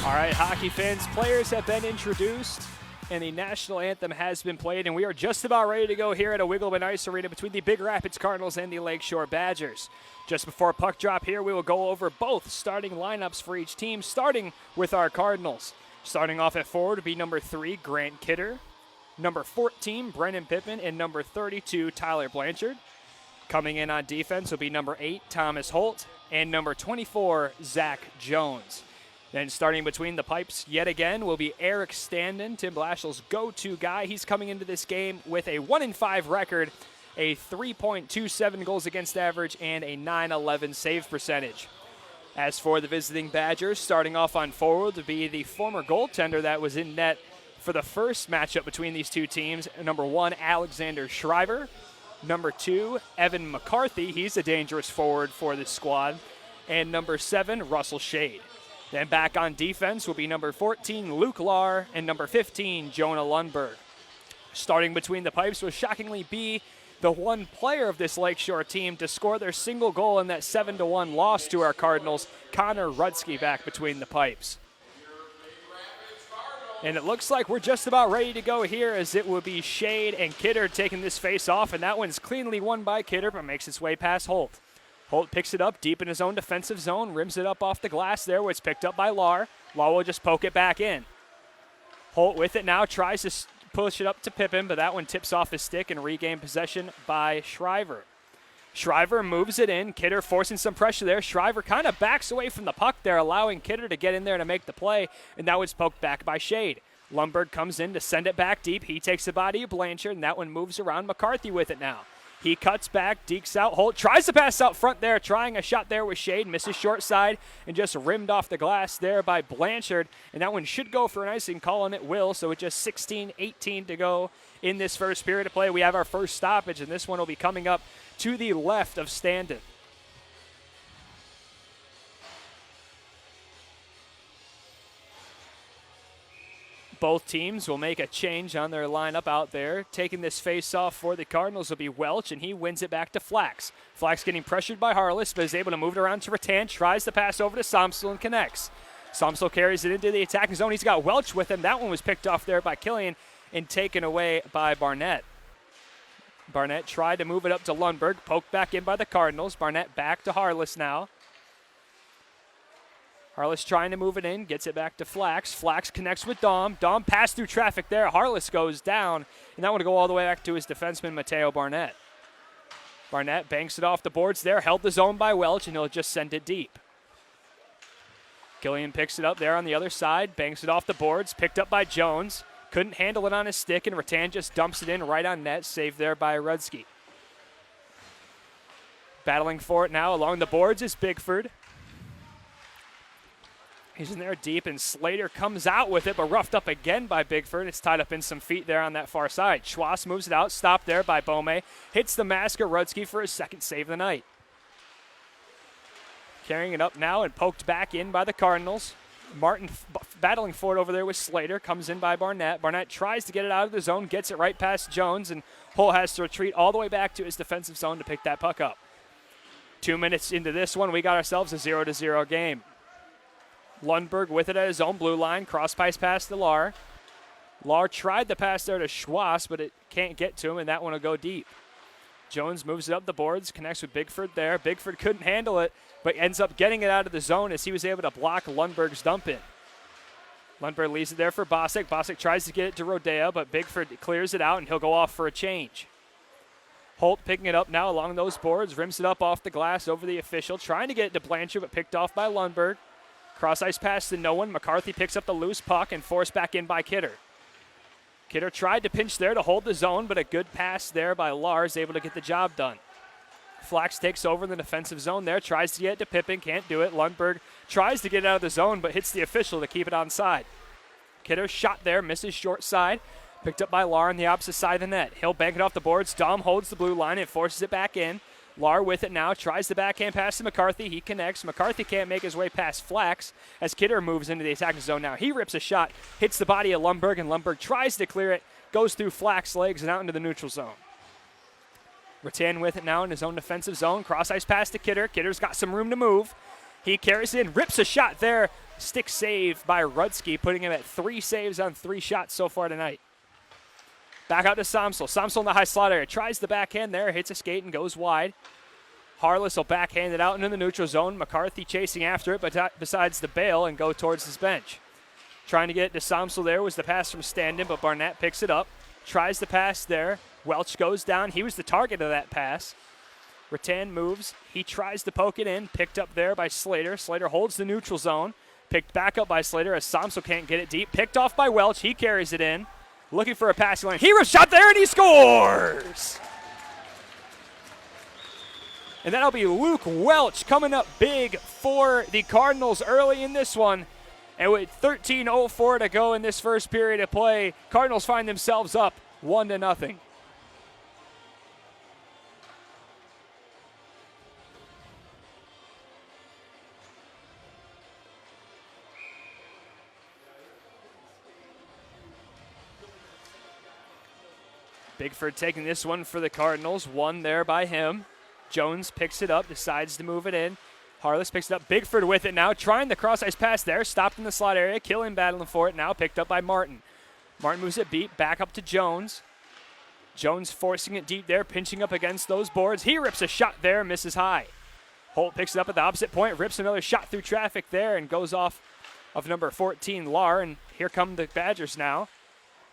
All right, hockey fans, players have been introduced, and the national anthem has been played, and we are just about ready to go here at a Wiggleman Ice Arena between the Big Rapids Cardinals and the Lakeshore Badgers. Just before puck drop here, we will go over both starting lineups for each team, starting with our Cardinals. Starting off at forward would be number 3, Grant Kidder, number 14, Brennan Pittman, and number 32, Tyler Blanchard. Coming in on defense will be number 8, Thomas Holt, and number 24, Zach Jones. Then starting between the pipes yet again will be Eric Standen, Tim Blashiall's go-to guy. He's coming into this game with a 1-5 record, a 3.27 goals against average, and a .911 save percentage. As for the visiting Badgers, starting off on forward to be the former goaltender that was in net for the first matchup between these two teams, number 1, Alexander Shriver. Number 2, Evan McCarthy. He's a dangerous forward for this squad. And number 7, Russell Shade. Then back on defense will be number 14, Luke Lahr, and number 15, Jonah Lundberg. Starting between the pipes will shockingly be the one player of this Lakeshore team to score their single goal in that 7-1 loss to our Cardinals, Connor Rudsky, back between the pipes. And it looks like we're just about ready to go here, as it will be Shade and Kidder taking this face off, and that one's cleanly won by Kidder, but makes its way past Holt. Holt picks it up deep in his own defensive zone, rims it up off the glass there, where it's picked up by Lahr. Lahr will just poke it back in. Holt with it now, tries to push it up to Pippin, but that one tips off his stick and regained possession by Shriver. Shriver moves it in. Kidder forcing some pressure there. Shriver kind of backs away from the puck there, allowing Kidder to get in there to make the play, and that was poked back by Shade. Lundberg comes in to send it back deep. He takes the body of Blanchard, and that one moves around. McCarthy with it now. He cuts back, dekes out. Holt tries to pass out front there, trying a shot there with Shade, misses short side, and just rimmed off the glass there by Blanchard. And that one should go for an icing call, and it will. So with just 16-18 to go in this first period of play, we have our first stoppage, and this one will be coming up to the left of Standen. Both teams will make a change on their lineup out there. Taking this face-off for the Cardinals will be Welch, and he wins it back to Flax. Flax getting pressured by Harless, but is able to move it around to Rattan, tries to pass over to Somsel and connects. Somsel carries it into the attacking zone. He's got Welch with him. That one was picked off there by Killian and taken away by Barnett. Barnett tried to move it up to Lundberg, poked back in by the Cardinals. Barnett back to Harless now. Harless trying to move it in, gets it back to Flax. Flax connects with Dom. Dom passed through traffic there. Harless goes down, and that one to go all the way back to his defenseman, Mateo Barnett. Barnett banks it off the boards there, held the zone by Welch, and he'll just send it deep. Killian picks it up there on the other side, banks it off the boards, picked up by Jones. Couldn't handle it on his stick, and Rattan just dumps it in right on net, saved there by Rudsky. Battling for it now along the boards is Bigford. He's in there deep, and Slater comes out with it, but roughed up again by Bigford. It's tied up in some feet there on that far side. Schwass moves it out, stopped there by Bome. Hits the mask of Rudsky for his second save of the night. Carrying it up now and poked back in by the Cardinals. Martin battling for it over there with Slater. Comes in by Barnett. Barnett tries to get it out of the zone, gets it right past Jones, and Holt has to retreat all the way back to his defensive zone to pick that puck up. 2 minutes into this one, we got ourselves a 0-0 game. Lundberg with it at his own blue line. Cross pass to Lahr. Lahr tried the pass there to Schwass, but it can't get to him, and that one will go deep. Jones moves it up the boards, connects with Bigford there. Bigford couldn't handle it, but ends up getting it out of the zone as he was able to block Lundberg's dump in. Lundberg leaves it there for Bosick. Bosick tries to get it to Rodea, but Bigford clears it out, and he'll go off for a change. Holt picking it up now along those boards, rims it up off the glass over the official, trying to get it to Blanchard, but picked off by Lundberg. Cross-ice pass to no one. McCarthy picks up the loose puck and forced back in by Kidder. Kidder tried to pinch there to hold the zone, but a good pass there by Lahr is able to get the job done. Flax takes over in the defensive zone there, tries to get it to Pippin, can't do it. Lundberg tries to get it out of the zone, but hits the official to keep it onside. Kidder shot there, misses short side, picked up by Lahr on the opposite side of the net. He'll bank it off the boards. Dom holds the blue line and forces it back in. Lahr with it now, tries the backhand pass to McCarthy. He connects. McCarthy can't make his way past Flax as Kidder moves into the attacking zone now. He rips a shot, hits the body of Lundberg, and Lundberg tries to clear it, goes through Flax's legs and out into the neutral zone. Rattan with it now in his own defensive zone. Cross-ice pass to Kidder. Kidder's got some room to move. He carries in, rips a shot there. Stick save by Rudsky, putting him at 3 saves on 3 shots so far tonight. Back out to Samsel. Samsel in the high slot area. Tries the backhand there, hits a skate and goes wide. Harless will backhand it out into the neutral zone. McCarthy chasing after it, but decides to bail and go towards his bench. Trying to get it to Samsel there was the pass from Standen, but Barnett picks it up. Tries the pass there. Welch goes down. He was the target of that pass. Rattan moves. He tries to poke it in. Picked up there by Slater. Slater holds the neutral zone. Picked back up by Slater as Samsel can't get it deep. Picked off by Welch. He carries it in. Looking for a passing lane. He rips shot there and he scores! And that'll be Luke Welch coming up big for the Cardinals early in this one. And with 13:04 to go in this first period of play, Cardinals find themselves up 1-0. Bigford taking this one for the Cardinals. One there by him. Jones picks it up, decides to move it in. Harless picks it up. Bigford with it now, trying the cross-ice pass there. Stopped in the slot area. Killian battling for it now, picked up by Martin. Martin moves it beat, back up to Jones. Jones forcing it deep there, pinching up against those boards. He rips a shot there, misses high. Holt picks it up at the opposite point, rips another shot through traffic there and goes off of number 14, Lar. And here come the Badgers now.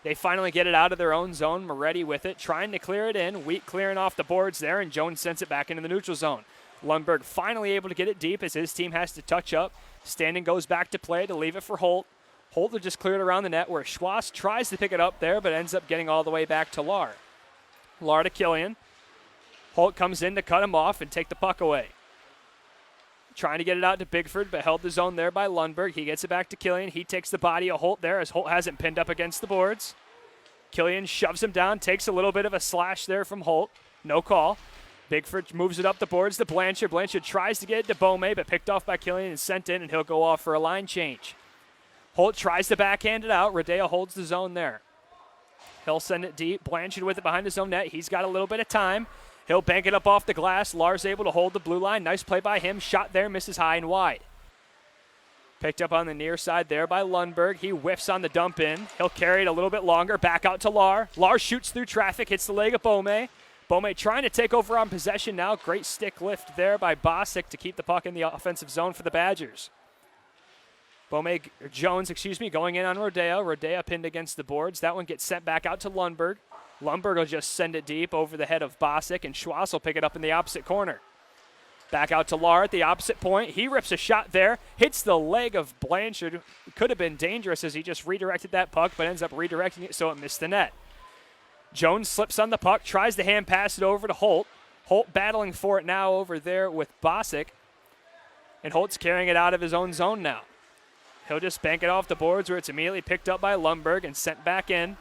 They finally get it out of their own zone. Moretti with it, trying to clear it in. Wheat clearing off the boards there, and Jones sends it back into the neutral zone. Lundberg finally able to get it deep as his team has to touch up. Standen goes back to play to leave it for Holt. Holt will just clear it around the net where Schwass tries to pick it up there, but ends up getting all the way back to Lar. Lar to Killian. Holt comes in to cut him off and take the puck away. Trying to get it out to Bigford, but held the zone there by Lundberg. He gets it back to Killian. He takes the body of Holt there as Holt hasn't pinned up against the boards. Killian shoves him down, takes a little bit of a slash there from Holt. No call. Bigford moves it up the boards to Blanchard. Blanchard tries to get it to Bome, but picked off by Killian and sent in, and he'll go off for a line change. Holt tries to backhand it out. Rodeo holds the zone there. He'll send it deep. Blanchard with it behind his own net. He's got a little bit of time. He'll bank it up off the glass. Lars able to hold the blue line. Nice play by him. Shot there, misses high and wide. Picked up on the near side there by Lundberg. He whiffs on the dump in. He'll carry it a little bit longer. Back out to Lar. Lar shoots through traffic, hits the leg of Bome. Bome trying to take over on possession now. Great stick lift there by Bosick to keep the puck in the offensive zone for the Badgers. Jones going in on Rodeo. Rodeo pinned against the boards. That one gets sent back out to Lundberg. Lundberg will just send it deep over the head of Bosick, and Schwass will pick it up in the opposite corner. Back out to Lar at the opposite point. He rips a shot there, hits the leg of Blanchard. Could have been dangerous as he just redirected that puck, but ends up redirecting it so it missed the net. Jones slips on the puck, tries to hand pass it over to Holt. Holt battling for it now over there with Bosick, and Holt's carrying it out of his own zone now. He'll just bank it off the boards where it's immediately picked up by Lundberg and sent back in.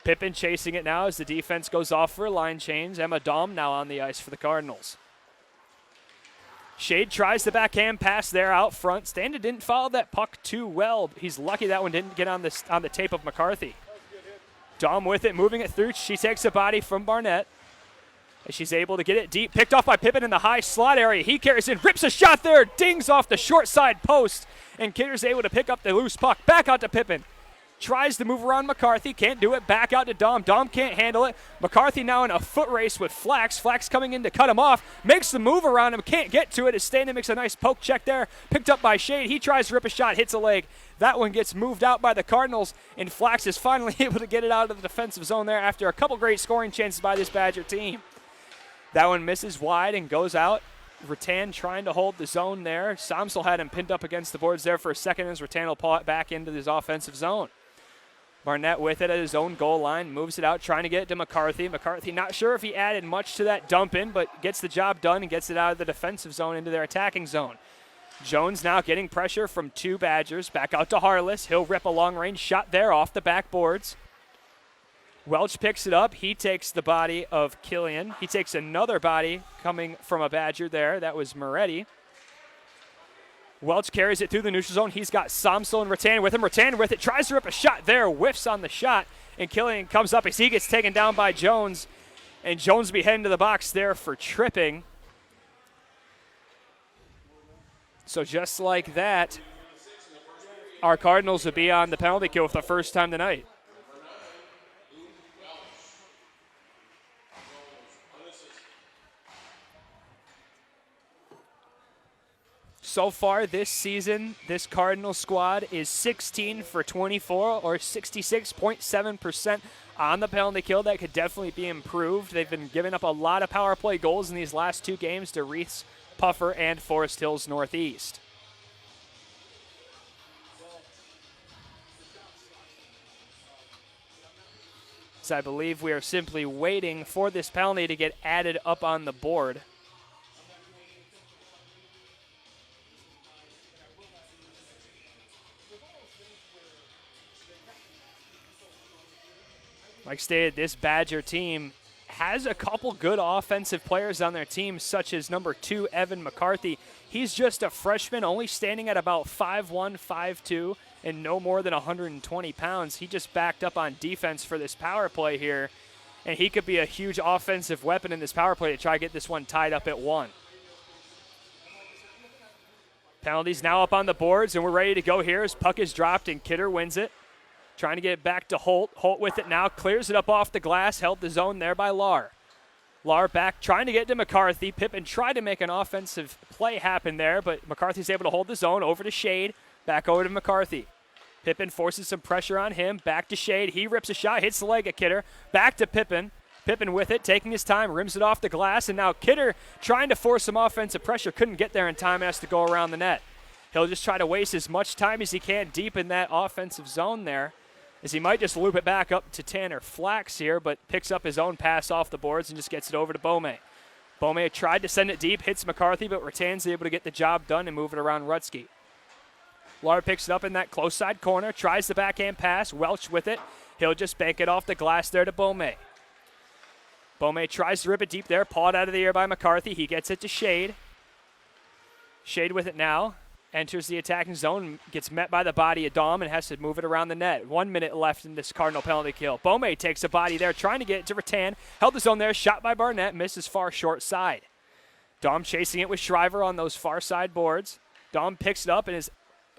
Pippin chasing it now as the defense goes off for a line change. Emma Dahm now on the ice for the Cardinals. Shade tries the backhand pass there out front. Standa didn't follow that puck too well. He's lucky that one didn't get on the tape of McCarthy. Dahm with it, moving it through. She takes a body from Barnett. And she's able to get it deep. Picked off by Pippin in the high slot area. He carries in, rips a shot there, dings off the short side post. And Kidder's able to pick up the loose puck. Back out to Pippin. Tries to move around McCarthy, can't do it. Back out to Dom. Dom can't handle it. McCarthy now in a foot race with Flax. Flax coming in to cut him off. Makes the move around him, can't get to it. As Standen makes a nice poke check there. Picked up by Shade. He tries to rip a shot, hits a leg. That one gets moved out by the Cardinals, and Flax is finally able to get it out of the defensive zone there after a couple great scoring chances by this Badger team. That one misses wide and goes out. Rattan trying to hold the zone there. Samsel had him pinned up against the boards there for a second as Rattan will pull it back into his offensive zone. Barnett with it at his own goal line, moves it out, trying to get it to McCarthy. McCarthy not sure if he added much to that dump in, but gets the job done and gets it out of the defensive zone into their attacking zone. Jones now getting pressure from two Badgers. Back out to Harless. He'll rip a long-range shot there off the backboards. Welch picks it up. He takes the body of Killian. He takes another body coming from a Badger there. That was Moretti. Welch carries it through the neutral zone. He's got Samsel and Rattan with him. Rattan with it. Tries to rip a shot there. Whiffs on the shot. And Killian comes up as he gets taken down by Jones. And Jones will be heading to the box there for tripping. So just like that, our Cardinals would be on the penalty kill for the first time tonight. So far this season, this Cardinals squad is 16 for 24, or 66.7% on the penalty kill. That could definitely be improved. They've been giving up a lot of power play goals in these last two games to Reese, Puffer, and Forest Hills Northeast. So I believe we are simply waiting for this penalty to get added up on the board. Like stated, this Badger team has a couple good offensive players on their team, such as number 2, Evan McCarthy. He's just a freshman, only standing at about 5'1", 5'2", and no more than 120 pounds. He just backed up on defense for this power play here, and he could be a huge offensive weapon in this power play to try to get this one tied up at 1. Penalties now up on the boards, and we're ready to go here as puck is dropped and Kidder wins it. Trying to get it back to Holt. Holt with it now, clears it up off the glass, held the zone there by Lahr. Lahr back, trying to get to McCarthy. Pippin tried to make an offensive play happen there, but McCarthy's able to hold the zone over to Shade, back over to McCarthy. Pippin forces some pressure on him, back to Shade. He rips a shot, hits the leg of Kidder, back to Pippin. Pippin with it, taking his time, rims it off the glass, and now Kidder trying to force some offensive pressure, couldn't get there in time, has to go around the net. He'll just try to waste as much time as he can deep in that offensive zone there, as he might just loop it back up to Tanner Flax here, but picks up his own pass off the boards and just gets it over to Beaumay. Beaumay tried to send it deep, hits McCarthy, but Rattan's able to get the job done and move it around Rutsky. Lahr picks it up in that close side corner, tries the backhand pass, Welch with it. He'll just bank it off the glass there to Beaumay. Beaumay tries to rip it deep there, pawed out of the air by McCarthy. He gets it to Shade. Shade with it now. Enters the attacking zone, gets met by the body of Dom and has to move it around the net. 1 minute left in this Cardinal penalty kill. Beaumay takes a body there, trying to get it to Rattan. Held the zone there, shot by Barnett, misses far short side. Dom chasing it with Shriver on those far side boards. Dom picks it up and is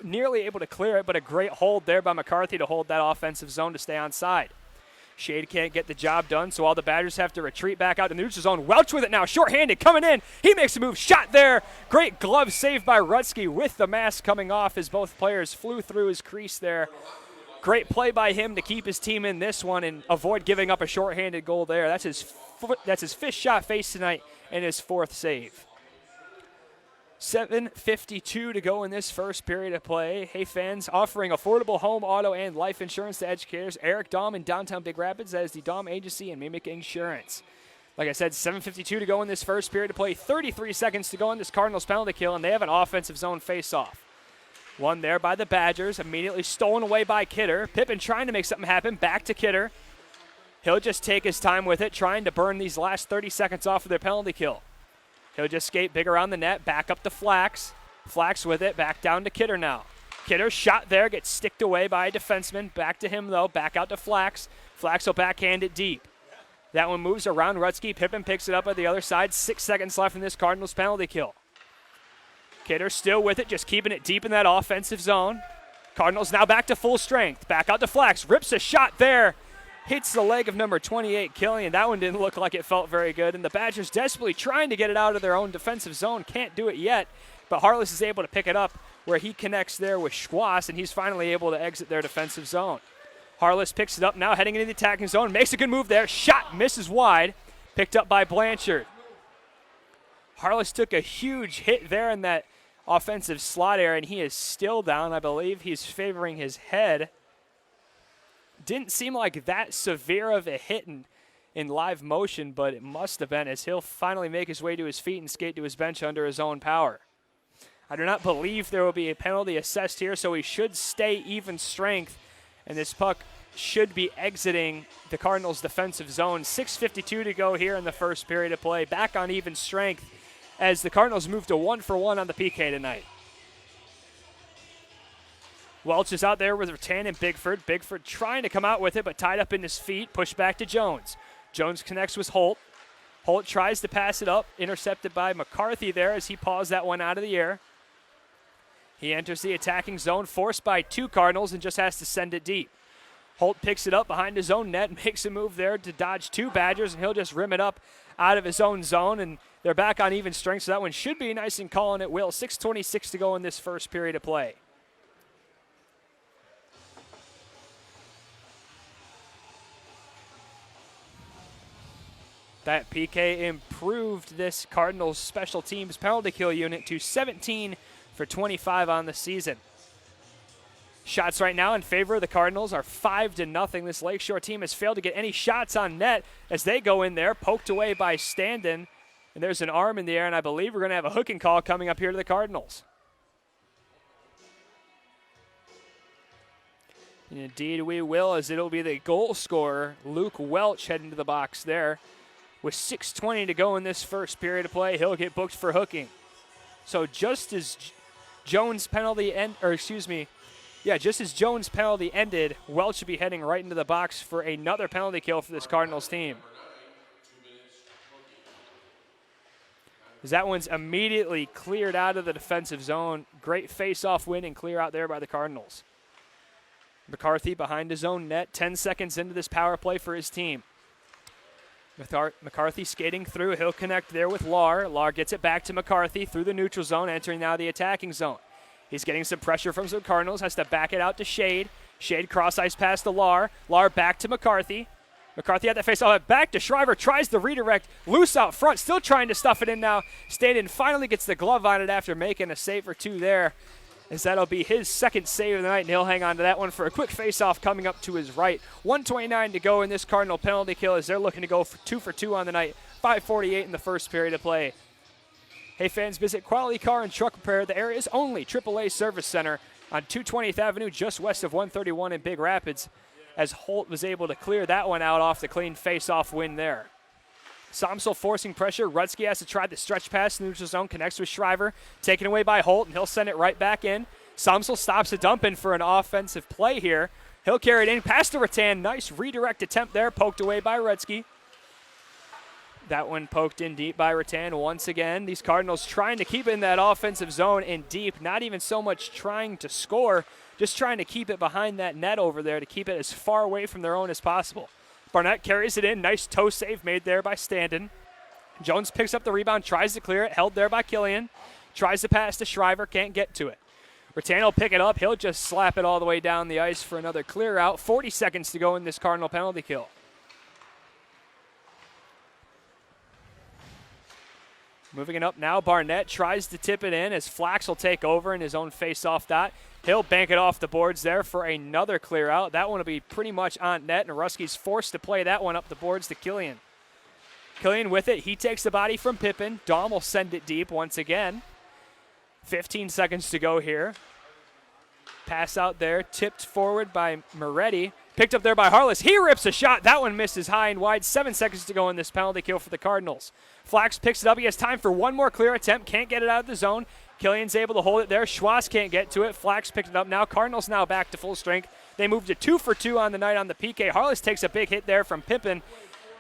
nearly able to clear it, but a great hold there by McCarthy to hold that offensive zone to stay on side. Shade can't get the job done, so all the Badgers have to retreat back out to the neutral zone. Welch with it now, shorthanded, coming in. He makes a move, shot there. Great glove save by Rutsky with the mask coming off as both players flew through his crease there. Great play by him to keep his team in this one and avoid giving up a shorthanded goal there. That's his fifth shot faced tonight and his 4th save. 7:52 to go in this first period of play. Hey fans, offering affordable home, auto, and life insurance to educators. Eric Dahm in downtown Big Rapids as the Dahm Agency and Mimic Insurance. Like I said, 7:52 to go in this first period of play. 33 seconds to go in this Cardinals penalty kill, and they have an offensive zone face-off. One there by the Badgers, immediately stolen away by Kidder. Pippin trying to make something happen, back to Kidder. He'll just take his time with it, trying to burn these last 30 seconds off of their penalty kill. He'll just skate big around the net, back up to Flax. Flax with it, back down to Kidder now. Kidder shot there, gets sticked away by a defenseman. Back to him, though, back out to Flax. Flax will backhand it deep. That one moves around Rutsky. Pippin picks it up at the other side. 6 seconds left in this Cardinals penalty kill. Kidder still with it, just keeping it deep in that offensive zone. Cardinals now back to full strength. Back out to Flax, rips a shot there. Hits the leg of number 28, Killian. That one didn't look like it felt very good. And the Badgers desperately trying to get it out of their own defensive zone. Can't do it yet. But Harless is able to pick it up where he connects there with Schwass, and he's finally able to exit their defensive zone. Harless picks it up now, heading into the attacking zone. Makes a good move there. Shot misses wide. Picked up by Blanchard. Harless took a huge hit there in that offensive slot area, and he is still down. I believe he's favoring his head. Didn't seem like that severe of a hit in live motion, but it must have been, as he'll finally make his way to his feet and skate to his bench under his own power. I do not believe there will be a penalty assessed here, so he should stay even strength, and this puck should be exiting the Cardinals' defensive zone. 6:52 to go here in the first period of play. Back on even strength as the Cardinals move to 1-for-1 on the PK tonight. Welch is out there with Rattan and Bigford. Bigford trying to come out with it, but tied up in his feet. Pushed back to Jones. Jones connects with Holt. Holt tries to pass it up. Intercepted by McCarthy there as he paws that one out of the air. He enters the attacking zone, forced by 2 Cardinals, and just has to send it deep. Holt picks it up behind his own net, makes a move there to dodge 2 Badgers, and he'll just rim it up out of his own zone, and they're back on even strength, so that one should be nice and calling it will. 6:26 to go in this first period of play. That PK improved this Cardinals special teams penalty kill unit to 17 for 25 on the season. Shots right now in favor of the Cardinals are 5-0. This Lakeshore team has failed to get any shots on net as they go in there, poked away by Standen. And there's an arm in the air, and I believe we're going to have a hooking call coming up here to the Cardinals. And indeed we will, as it'll be the goal scorer, Luke Welch, heading to the box there. With 6:20 to go in this first period of play, he'll get booked for hooking. So just as Jones' penalty just as Jones' penalty ended, Welch should be heading right into the box for another penalty kill for this Cardinals team. As that one's immediately cleared out of the defensive zone. Great face-off win and clear out there by the Cardinals. McCarthy behind his own net, 10 seconds into this power play for his team. McCarthy skating through. He'll connect there with Lahr. Lahr gets it back to McCarthy through the neutral zone, entering now the attacking zone. He's getting some pressure from some Cardinals, has to back it out to Shade. Shade cross-ice pass to Lahr. Lahr back to McCarthy. McCarthy had that face-off back to Shriver, tries the redirect, loose out front, still trying to stuff it in now. Standen finally gets the glove on it after making a save or 2 there, as that'll be his second save of the night, and he'll hang on to that one for a quick face-off coming up to his right. 1:29 to go in this Cardinal penalty kill as they're looking to go for 2 for 2 on the night. 5:48 in the first period of play. Hey fans, visit Quality Car and Truck Repair, the area's only AAA service center on 220th Avenue, just west of 131 in Big Rapids, as Holt was able to clear that one out off the clean face-off win there. Somsel forcing pressure. Rutsky has to try the stretch pass in the neutral zone, connects with Shriver, taken away by Holt, and he'll send it right back in. Somsel stops the dump in for an offensive play here. He'll carry it in, pass to Rattan. Nice redirect attempt there, poked away by Rutsky. That one poked in deep by Rattan once again. These Cardinals trying to keep it in that offensive zone and deep, not even so much trying to score, just trying to keep it behind that net over there to keep it as far away from their own as possible. Barnett carries it in. Nice toe save made there by Standen. Jones picks up the rebound, tries to clear it, held there by Killian. Tries to pass to Shriver, can't get to it. Rattan will pick it up. He'll just slap it all the way down the ice for another clear out. 40 seconds to go in this Cardinal penalty kill. Moving it up now, Barnett tries to tip it in as Flax will take over in his own face-off dot. He'll bank it off the boards there for another clear out. That one will be pretty much on net, and Ruski's forced to play that one up the boards to Killian. Killian with it. He takes the body from Pippin. Dahm will send it deep once again. 15 seconds to go here. Pass out there, tipped forward by Moretti. Picked up there by Harless. He rips a shot. That one misses high and wide. 7 seconds to go in this penalty kill for the Cardinals. Flax picks it up. He has time for one more clear attempt. Can't get it out of the zone. Killian's able to hold it there. Schwass can't get to it. Flax picked it up now. Cardinals now back to full strength. They moved to 2 for 2 on the night on the PK. Harless takes a big hit there from Pippin.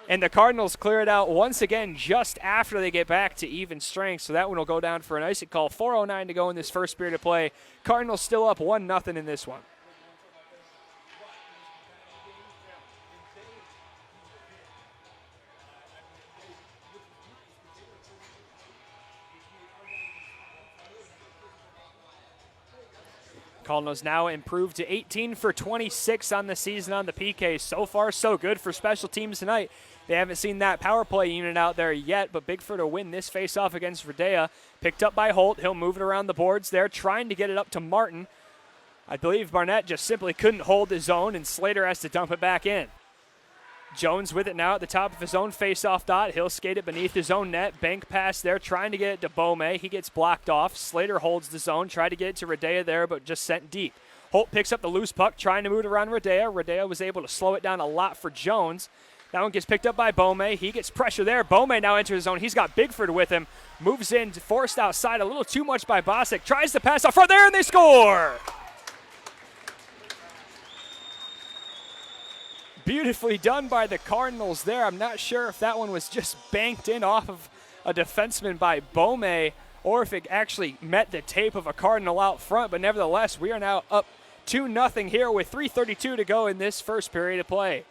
And the Cardinals clear it out once again just after they get back to even strength. So that one will go down for an icing call. 4:09 to go in this first period of play. Cardinals still up 1-0 in this one. Cardinals now improved to 18 for 26 on the season on the PK. So far, so good for special teams tonight. They haven't seen that power play unit out there yet, but big for to win this faceoff against Verdea. Picked up by Holt. He'll move it around the boards there, trying to get it up to Martin. I believe Barnett just simply couldn't hold his own, and Slater has to dump it back in. Jones with it now at the top of his own faceoff dot. He'll skate it beneath his own net. Bank pass there, trying to get it to Beaumais. He gets blocked off. Slater holds the zone, tried to get it to Redea there, but just sent deep. Holt picks up the loose puck, trying to move it around Redea. Redea was able to slow it down a lot for Jones. That one gets picked up by Beaumais. He gets pressure there. Beaumais now enters his zone. He's got Bigford with him. Moves in, forced outside a little too much by Bosick. Tries to pass off front there, and they score! Beautifully done by the Cardinals there. I'm not sure if that one was just banked in off of a defenseman by Beaumais or if it actually met the tape of a Cardinal out front. But nevertheless, we are now up 2-0 here with 3:32 to go in this first period of play.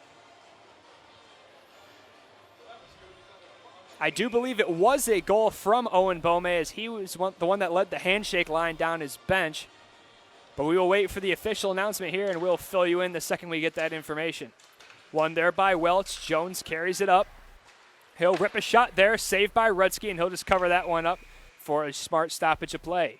I do believe it was a goal from Owen Bome, as he was the one that led the handshake line down his bench. But we will wait for the official announcement here, and we'll fill you in the second we get that information. One there by Welch. Jones carries it up. He'll rip a shot there, saved by Rudsky, and he'll just cover that one up for a smart stoppage of play.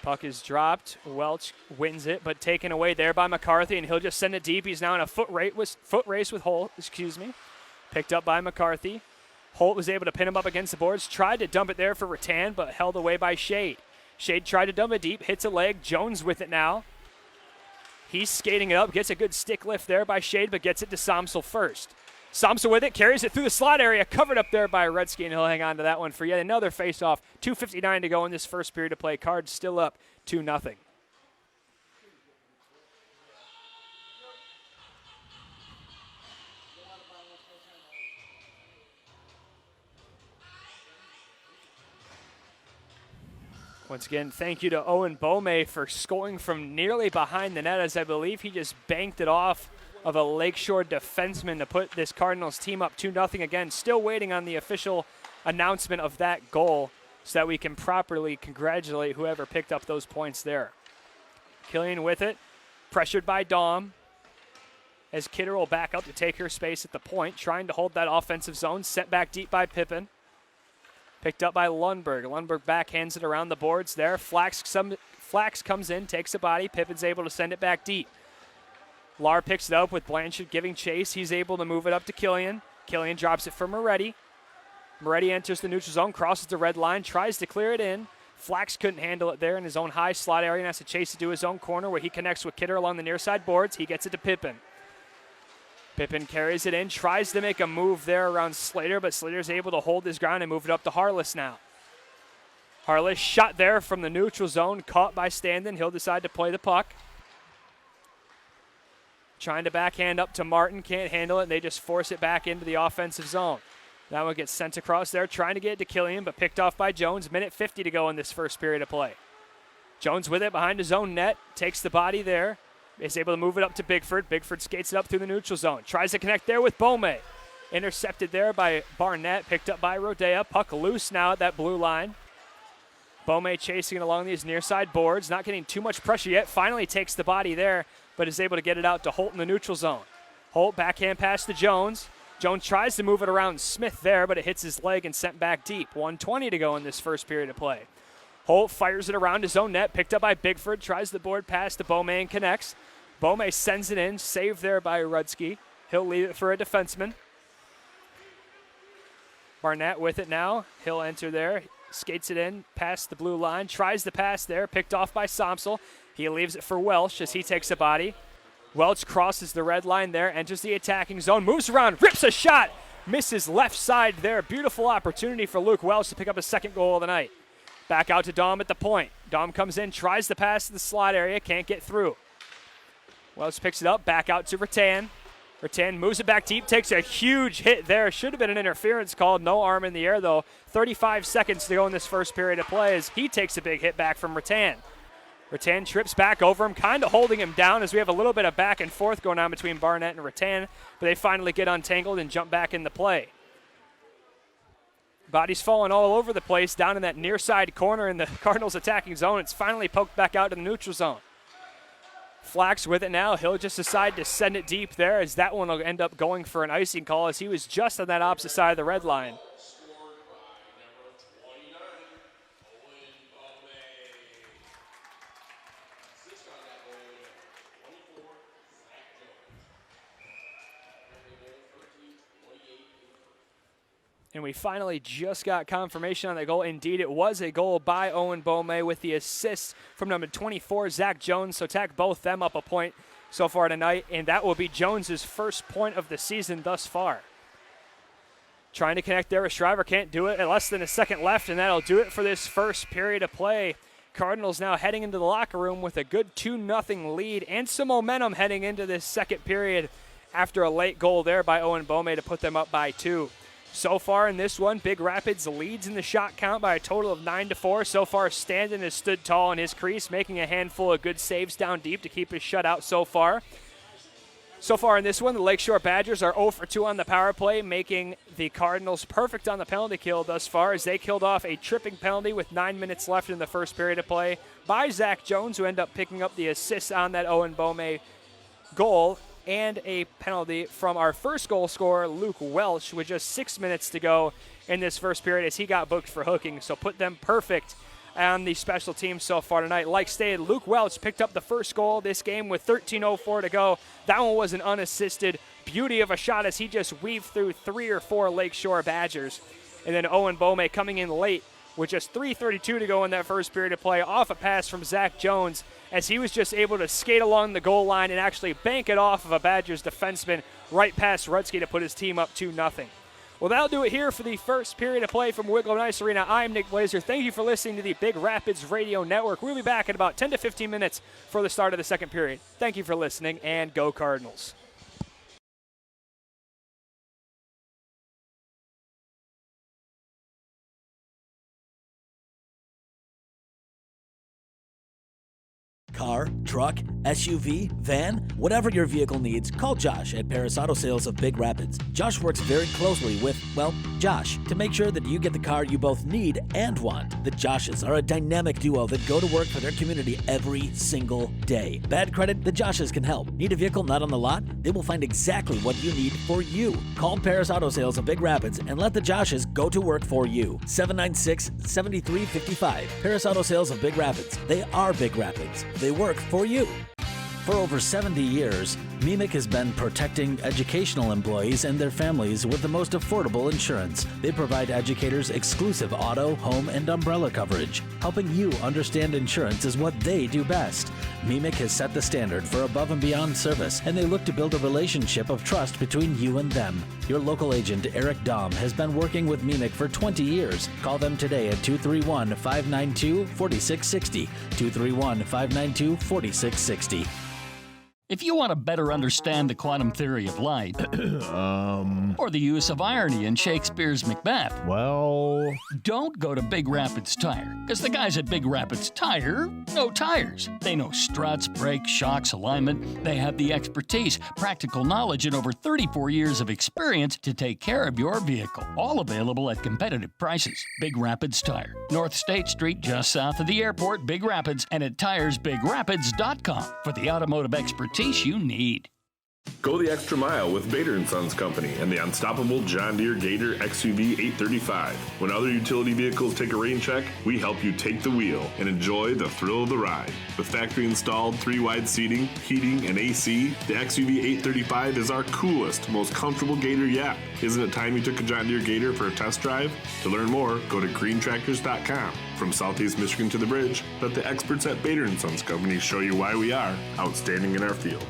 Puck is dropped. Welch wins it, but taken away there by McCarthy, and he'll just send it deep. He's now in a foot race with Holt. Picked up by McCarthy. Holt was able to pin him up against the boards. Tried to dump it there for Rattan, but held away by Shade. Shade tried to dump it deep, hits a leg. Jones with it now. He's skating it up, gets a good stick lift there by Shade, but gets it to Somsel first. Somsel with it, carries it through the slot area, covered up there by Rudsky, and he'll hang on to that one for yet another face-off. 2:59 to go in this first period of play. Cards still up 2-0. Once again, thank you to Owen Bome for scoring from nearly behind the net, as I believe he just banked it off of a Lakeshore defenseman to put this Cardinals team up 2-0 again. Still waiting on the official announcement of that goal so that we can properly congratulate whoever picked up those points there. Killian with it, pressured by Dom, as Kidder will back up to take her space at the point, trying to hold that offensive zone, sent back deep by Pippin. Picked up by Lundberg. Lundberg backhands it around the boards there. Flax comes in, takes a body. Pippin's able to send it back deep. Lar picks it up with Blanchard giving chase. He's able to move it up to Killian. Killian drops it for Moretti. Moretti enters the neutral zone, crosses the red line, tries to clear it in. Flax couldn't handle it there in his own high slot area and has to chase it to his own corner where he connects with Kidder along the near side boards. He gets it to Pippin. Pippin carries it in, tries to make a move there around Slater, but Slater's able to hold his ground and move it up to Harless now. Harless shot there from the neutral zone, caught by Standen. He'll decide to play the puck. Trying to backhand up to Martin, can't handle it, and they just force it back into the offensive zone. That one gets sent across there, trying to get it to Killian, but picked off by Jones. Minute 50 to go in this first period of play. Jones with it behind his own net, takes the body there, is able to move it up to Bigford. Bigford skates it up through the neutral zone, tries to connect there with Bome. Intercepted there by Barnett, picked up by Rodea. Puck loose now at that blue line. Bome chasing it along these near side boards, not getting too much pressure yet. Finally takes the body there, but is able to get it out to Holt in the neutral zone. Holt backhand pass to Jones. Jones tries to move it around Smith there, but it hits his leg and sent back deep. 1:20 to go in this first period of play. Holt fires it around his own net, picked up by Bigford, tries the board pass to Bome and connects. Bome sends it in, saved there by Rudsky. He'll leave it for a defenseman. Barnett with it now. He'll enter there, skates it in, past the blue line, tries the pass there, picked off by Somsel. He leaves it for Welch as he takes a body. Welch crosses the red line there, enters the attacking zone, moves around, rips a shot, misses left side there. Beautiful opportunity for Luke Welch to pick up his second goal of the night. Back out to Dom at the point. Dom comes in, tries the pass to the slot area, can't get through. Welch picks it up, back out to Rattan. Rattan moves it back deep, takes a huge hit there. Should have been an interference called. No arm in the air, though. 35 seconds to go in this first period of play as he takes a big hit back from Rattan. Rattan trips back over him, kind of holding him down as we have a little bit of back and forth going on between Barnett and Rattan, but they finally get untangled and jump back into play. Bodies falling all over the place down in that near side corner in the Cardinals attacking zone. It's finally poked back out to the neutral zone. Flax with it now. He'll just decide to send it deep there as that one will end up going for an icing call as he was just on that opposite side of the red line. And we finally just got confirmation on that goal. Indeed, it was a goal by Owen Bome with the assist from number 24, Zach Jones. So tack both them up a point so far tonight, and that will be Jones's first point of the season thus far. Trying to connect there with Shriver, can't do it at less than a second left, and that'll do it for this first period of play. Cardinals now heading into the locker room with a good 2-0 lead and some momentum heading into this second period after a late goal there by Owen Bome to put them up by 2. So far in this one, Big Rapids leads in the shot count by a total of 9-4. So far, Standen has stood tall in his crease, making a handful of good saves down deep to keep his shutout so far. So far in this one, the Lakeshore Badgers are 0 for 2 on the power play, making the Cardinals perfect on the penalty kill thus far as they killed off a tripping penalty with 9 minutes left in the first period of play by Zach Jones, who ended up picking up the assist on that Owen Bome goal, and a penalty from our first goal scorer, Luke Welch, with just 6 minutes to go in this first period as he got booked for hooking. So put them perfect on the special teams so far tonight. Like stated, Luke Welch picked up the first goal of this game with 13:04 to go. That one was an unassisted beauty of a shot as he just weaved through 3 or 4 Lakeshore Badgers. And then Owen Bome coming in late with just 3:32 to go in that first period of play off a pass from Zach Jones as he was just able to skate along the goal line and actually bank it off of a Badgers defenseman right past Rutsky to put his team up 2-0. Well, that'll do it here for the first period of play from Wigglow Nice Arena. I'm Nick Blazer. Thank you for listening to the Big Rapids Radio Network. We'll be back in about 10 to 15 minutes for the start of the second period. Thank you for listening, and go Cardinals. Car, truck, SUV, van, whatever your vehicle needs, call Josh at Paris Auto Sales of Big Rapids. Josh works very closely with, well, Josh, to make sure that you get the car you both need and want. The Joshes are a dynamic duo that go to work for their community every single day. Bad credit? The Joshes can help. Need a vehicle not on the lot? They will find exactly what you need for you. Call Paris Auto Sales of Big Rapids and let the Joshes go to work for you. 796-7355. Paris Auto Sales of Big Rapids. They are Big Rapids. They work for you. For over 70 years, MEMIC has been protecting educational employees and their families with the most affordable insurance. They provide educators exclusive auto, home, and umbrella coverage. Helping you understand insurance is what they do best. MEMIC has set the standard for above and beyond service, and they look to build a relationship of trust between you and them. Your local agent, Eric Dahm, has been working with MEMIC for 20 years. Call them today at 231-592-4660. 231-592-4660. If you want to better understand the quantum theory of light, or the use of irony in Shakespeare's Macbeth, well, don't go to Big Rapids Tire, because the guys at Big Rapids Tire know tires. They know struts, brakes, shocks, alignment. They have the expertise, practical knowledge, and over 34 years of experience to take care of your vehicle. All available at competitive prices. Big Rapids Tire, North State Street, just south of the airport, Big Rapids, and at tiresbigrapids.com for the automotive expertise you need. Go the extra mile with Bader & Sons Company and the unstoppable John Deere Gator XUV 835. When other utility vehicles take a rain check, we help you take the wheel and enjoy the thrill of the ride. With factory-installed 3-wide seating, heating, and AC, the XUV 835 is our coolest, most comfortable Gator yet. Isn't it time you took a John Deere Gator for a test drive? To learn more, go to greentractors.com. From Southeast Michigan to the bridge, let the experts at Bader & Sons Company show you why we are outstanding in our field.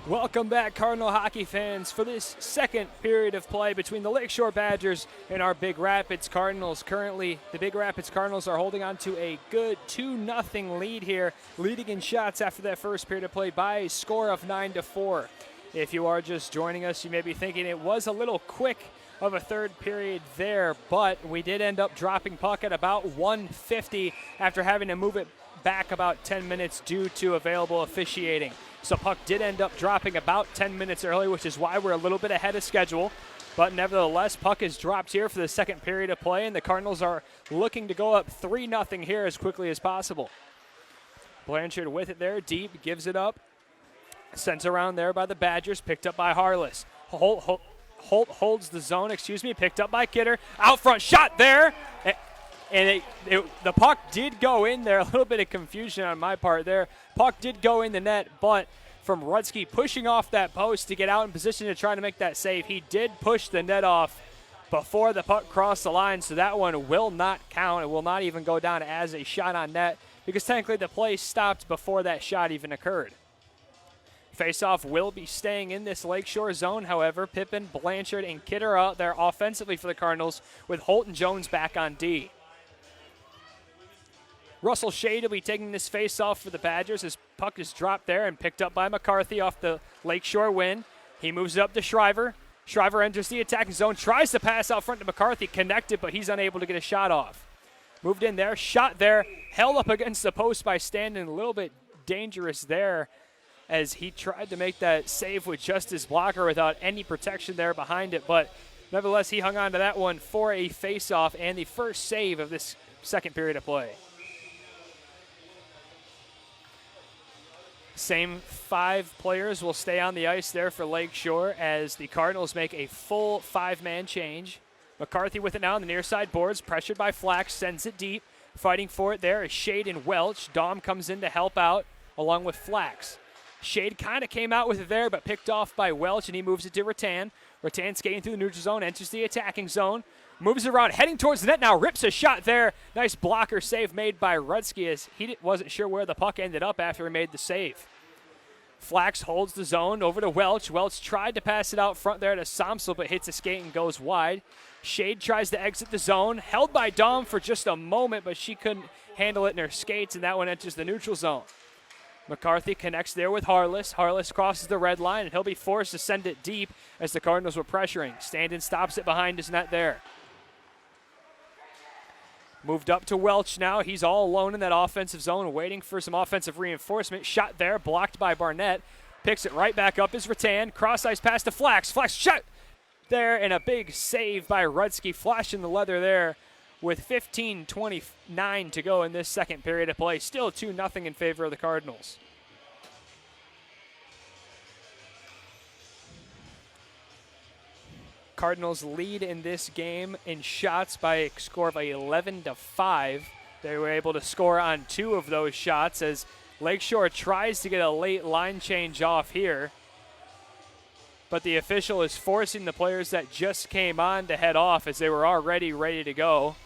Welcome back, Cardinal hockey fans, for this second period of play between the Lakeshore Badgers and our Big Rapids Cardinals. Currently, the Big Rapids Cardinals are holding on to a good 2-0 lead here, leading in shots after that first period of play by a score of 9-4. If you are just joining us, you may be thinking it was a little quick of a third period there, but we did end up dropping puck at about 1:50 after having to move it back about 10 minutes due to available officiating. So puck did end up dropping about 10 minutes early, which is why we're a little bit ahead of schedule. But nevertheless, puck is dropped here for the second period of play, and the Cardinals are looking to go up 3-0 here as quickly as possible. Blanchard with it there, deep, gives it up. Sent around there by the Badgers, picked up by Harless. Holt holds the zone, picked up by Kidder. Out front, shot there. And the puck did go in there. A little bit of confusion on my part there. Puck did go in the net, but from Rutsky pushing off that post to get out in position to try to make that save, he did push the net off before the puck crossed the line, so that one will not count. It will not even go down as a shot on net because technically the play stopped before that shot even occurred. Faceoff will be staying in this Lakeshore zone. However, Pippin, Blanchard, and Kidder out there offensively for the Cardinals with Holt and Jones back on D. Russell Shade will be taking this faceoff for the Badgers. His puck is dropped there and picked up by McCarthy off the Lakeshore win. He moves it up to Shriver. Shriver enters the attacking zone, tries to pass out front to McCarthy, connected, but he's unable to get a shot off. Moved in there, shot there, held up against the post by Standen, a little bit dangerous there as he tried to make that save with just his blocker without any protection there behind it, but nevertheless he hung on to that one for a faceoff and the first save of this second period of play. Same 5 players will stay on the ice there for Lakeshore as the Cardinals make a full 5-man change. McCarthy with it now on the near side boards, pressured by Flax, sends it deep. Fighting for it there is Shade and Welch. Dom comes in to help out along with Flax. Shade kind of came out with it there, but picked off by Welch, and he moves it to Rattan. Rattan skating through the neutral zone, enters the attacking zone. Moves around, heading towards the net now, rips a shot there. Nice blocker save made by Rudsky as he wasn't sure where the puck ended up after he made the save. Flax holds the zone over to Welch. Welch tried to pass it out front there to Somsel, but hits a skate and goes wide. Shade tries to exit the zone, held by Dom for just a moment, but she couldn't handle it in her skates, and that one enters the neutral zone. McCarthy connects there with Harless. Harless crosses the red line, and he'll be forced to send it deep as the Cardinals were pressuring. Standen stops it behind his net there. Moved up to Welch now. He's all alone in that offensive zone, waiting for some offensive reinforcement. Shot there, blocked by Barnett. Picks it right back up as Rattan. Cross-ice pass to Flax. Flax shot there, and a big save by Rudsky, flashing the leather there with 15:29 to go in this second period of play. Still 2-0 in favor of the Cardinals. Cardinals lead in this game in shots by a score of 11-5. They were able to score on 2 of those shots as Lakeshore tries to get a late line change off here. But the official is forcing the players that just came on to head off as they were already ready to go.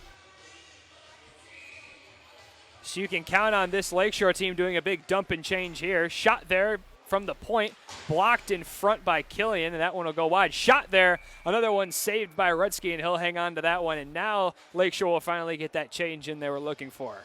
So you can count on this Lakeshore team doing a big dump and change here. Shot there from the point, blocked in front by Killian, and that one will go wide. Shot there, another one saved by Rudsky, and he'll hang on to that one. And now Lakeshore will finally get that change in they were looking for.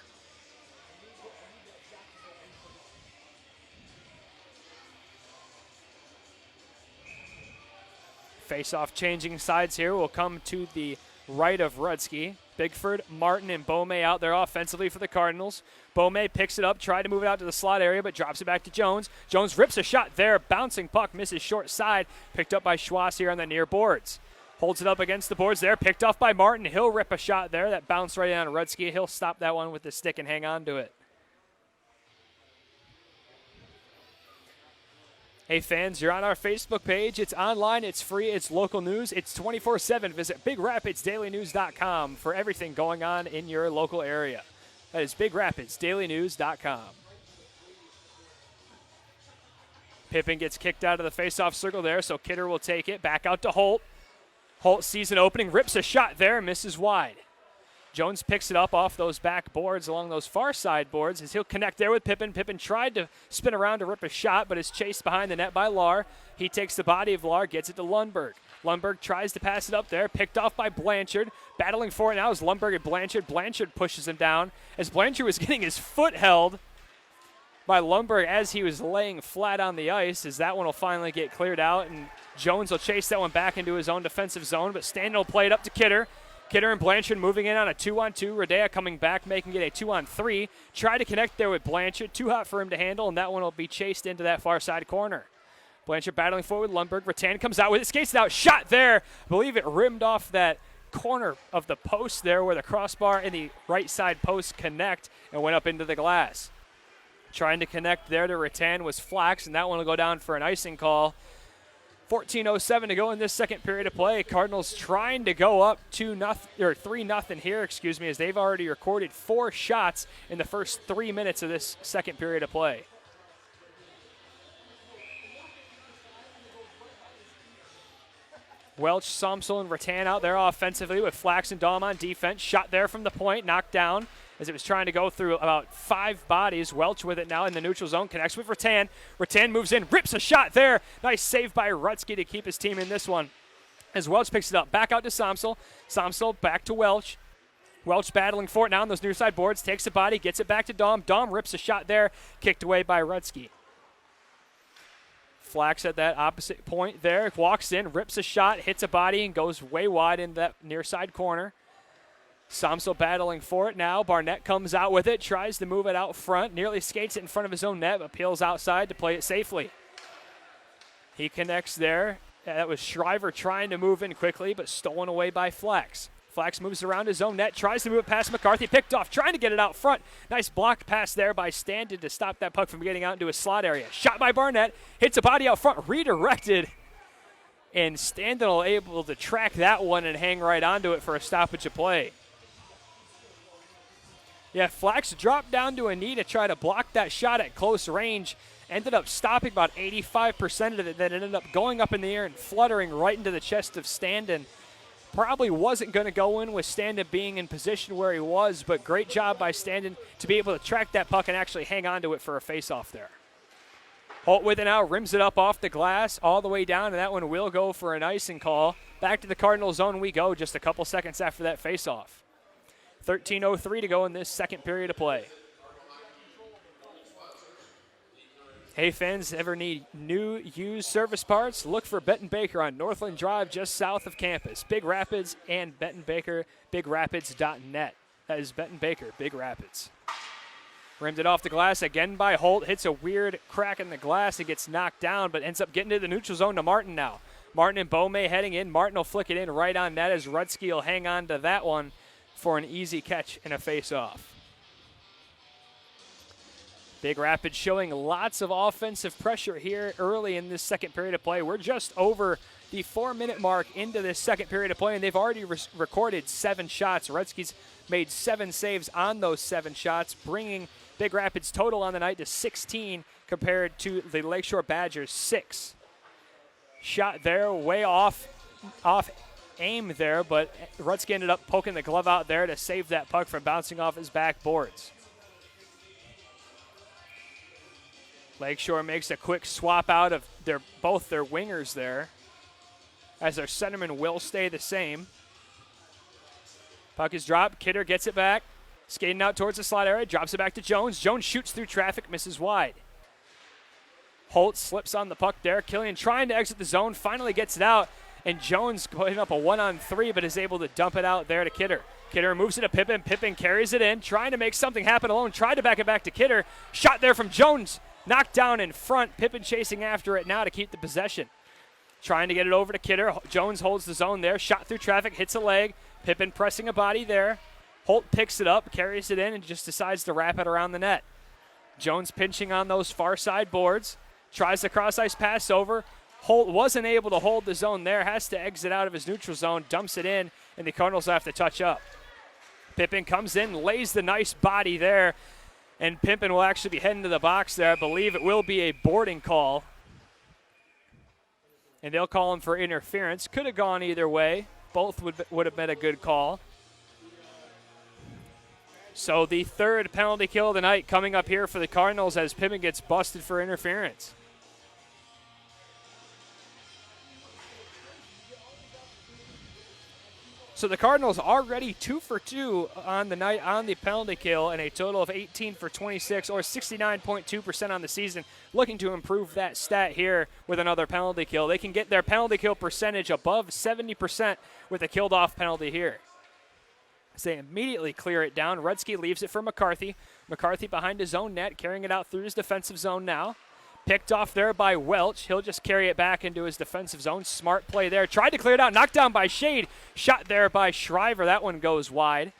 Face-off changing sides here will come to the right of Rudsky. Bigford, Martin, and Beaumay out there offensively for the Cardinals. Beaumay picks it up, tried to move it out to the slot area, but drops it back to Jones. Jones rips a shot there. Bouncing puck misses short side. Picked up by Schwass here on the near boards. Holds it up against the boards there. Picked off by Martin. He'll rip a shot there. That bounced right on Rudsky. He'll stop that one with the stick and hang on to it. Hey fans, you're on our Facebook page. It's online, it's free, it's local news, it's 24/7. Visit BigRapidsDailyNews.com for everything going on in your local area. That is BigRapidsDailyNews.com. Pippin gets kicked out of the face-off circle there, so Kidder will take it. Back out to Holt. Holt sees an opening, rips a shot there, misses wide. Jones picks it up off those back boards along those far side boards as he'll connect there with Pippin. Pippin tried to spin around to rip a shot, but is chased behind the net by Lahr. He takes the body of Lahr, gets it to Lundberg. Lundberg tries to pass it up there, picked off by Blanchard. Battling for it now is Lundberg and Blanchard. Blanchard pushes him down as Blanchard was getting his foot held by Lundberg as he was laying flat on the ice, as that one will finally get cleared out, and Jones will chase that one back into his own defensive zone, but Standen will play it up to Kidder. Kidder and Blanchard moving in on a 2-on-2. Radea coming back, making it a 2-on-3. Try to connect there with Blanchard. Too hot for him to handle, and that one will be chased into that far side corner. Blanchard battling forward with Lundberg. Rattan comes out with it, skates it out. Shot there. I believe it rimmed off that corner of the post there where the crossbar and the right side post connect and went up into the glass. Trying to connect there to Rattan was Flax, and that one will go down for an icing call. 14:07 to go in this second period of play. Cardinals trying to go up 3-0 here, as they've already recorded 4 shots in the first 3 minutes of this second period of play. Welch, Somsel, and Rattan out there offensively with Flax and Dahm on defense. Shot there from the point, knocked down. as it was trying to go through about 5 bodies. Welch with it now in the neutral zone, connects with Rattan. Rattan moves in, rips a shot there. Nice save by Rutsky to keep his team in this one. As Welch picks it up, back out to Somsel. Somsel back to Welch. Welch battling for it now on those near side boards, takes a body, gets it back to Dom. Dom rips a shot there, kicked away by Rutsky. Flax at that opposite point there, walks in, rips a shot, hits a body, and goes way wide in that near side corner. Somsel battling for it now. Barnett comes out with it, tries to move it out front, nearly skates it in front of his own net, but peels outside to play it safely. He connects there. That was Shriver trying to move in quickly, but stolen away by Flax. Flax moves around his own net, tries to move it past McCarthy, picked off, trying to get it out front. Nice block pass there by Stanton to stop that puck from getting out into a slot area. Shot by Barnett, hits a body out front, redirected, and Stanton will able to track that one and hang right onto it for a stoppage of play. Yeah, Flax dropped down to a knee to try to block that shot at close range. Ended up stopping about 85% of it, then ended up going up in the air and fluttering right into the chest of Stanton. Probably wasn't going to go in with Stanton being in position where he was, but great job by Stanton to be able to track that puck and actually hang on to it for a face-off there. Holt with it now, rims it up off the glass all the way down, and that one will go for an icing call. Back to the Cardinals zone we go just a couple seconds after that face-off. 13:03 to go in this second period of play. Hey fans, ever need new used service parts? Look for Benton Baker on Northland Drive just south of campus. Big Rapids and Benton Baker, BigRapids.net. That is Benton Baker, Big Rapids. Rimmed it off the glass again by Holt. Hits a weird crack in the glass. It gets knocked down, but ends up getting to the neutral zone to Martin now. Martin and Beaumay heading in. Martin will flick it in right on net as Rutsky will hang on to that one for an easy catch and a face-off. Big Rapids showing lots of offensive pressure here early in this second period of play. We're just over the 4-minute mark into this second period of play, and they've already recorded 7 shots. Rutsky's made 7 saves on those 7 shots, bringing Big Rapids' total on the night to 16 compared to the Lakeshore Badgers' 6. Shot there, way off aim there, but Rutsky ended up poking the glove out there to save that puck from bouncing off his backboards. Lakeshore makes a quick swap out of both their wingers there, as their centerman will stay the same. Puck is dropped. Kidder gets it back. Skating out towards the slot area. Drops it back to Jones. Jones shoots through traffic. Misses wide. Holt slips on the puck there. Killian trying to exit the zone. Finally gets it out. And Jones putting up a 1-on-3, but is able to dump it out there to Kidder. Kidder moves it to Pippin. Pippin carries it in. Trying to make something happen alone. Tried to back it back to Kidder. Shot there from Jones. Knocked down in front. Pippin chasing after it now to keep the possession. Trying to get it over to Kidder. Jones holds the zone there. Shot through traffic. Hits a leg. Pippin pressing a body there. Holt picks it up, carries it in, and just decides to wrap it around the net. Jones pinching on those far side boards. Tries the cross-ice pass over. Holt wasn't able to hold the zone there. Has to exit out of his neutral zone. Dumps it in, and the Cardinals have to touch up. Pippin comes in, lays the nice body there. And Pimpin will actually be heading to the box there. I believe it will be a boarding call. And they'll call him for interference. Could have gone either way. Both would have been a good call. So the third penalty kill of the night coming up here for the Cardinals as Pimpin gets busted for interference. So the Cardinals already 2 for 2 on the night on the penalty kill and a total of 18 for 26 or 69.2% on the season. Looking to improve that stat here with another penalty kill. They can get their penalty kill percentage above 70% with a killed off penalty here. As they immediately clear it down. Rutsky leaves it for McCarthy. McCarthy behind his own net, carrying it out through his defensive zone now. Picked off there by Welch. He'll just carry it back into his defensive zone. Smart play there. Tried to clear it out. Knocked down by Shade. Shot there by Shriver. That one goes wide.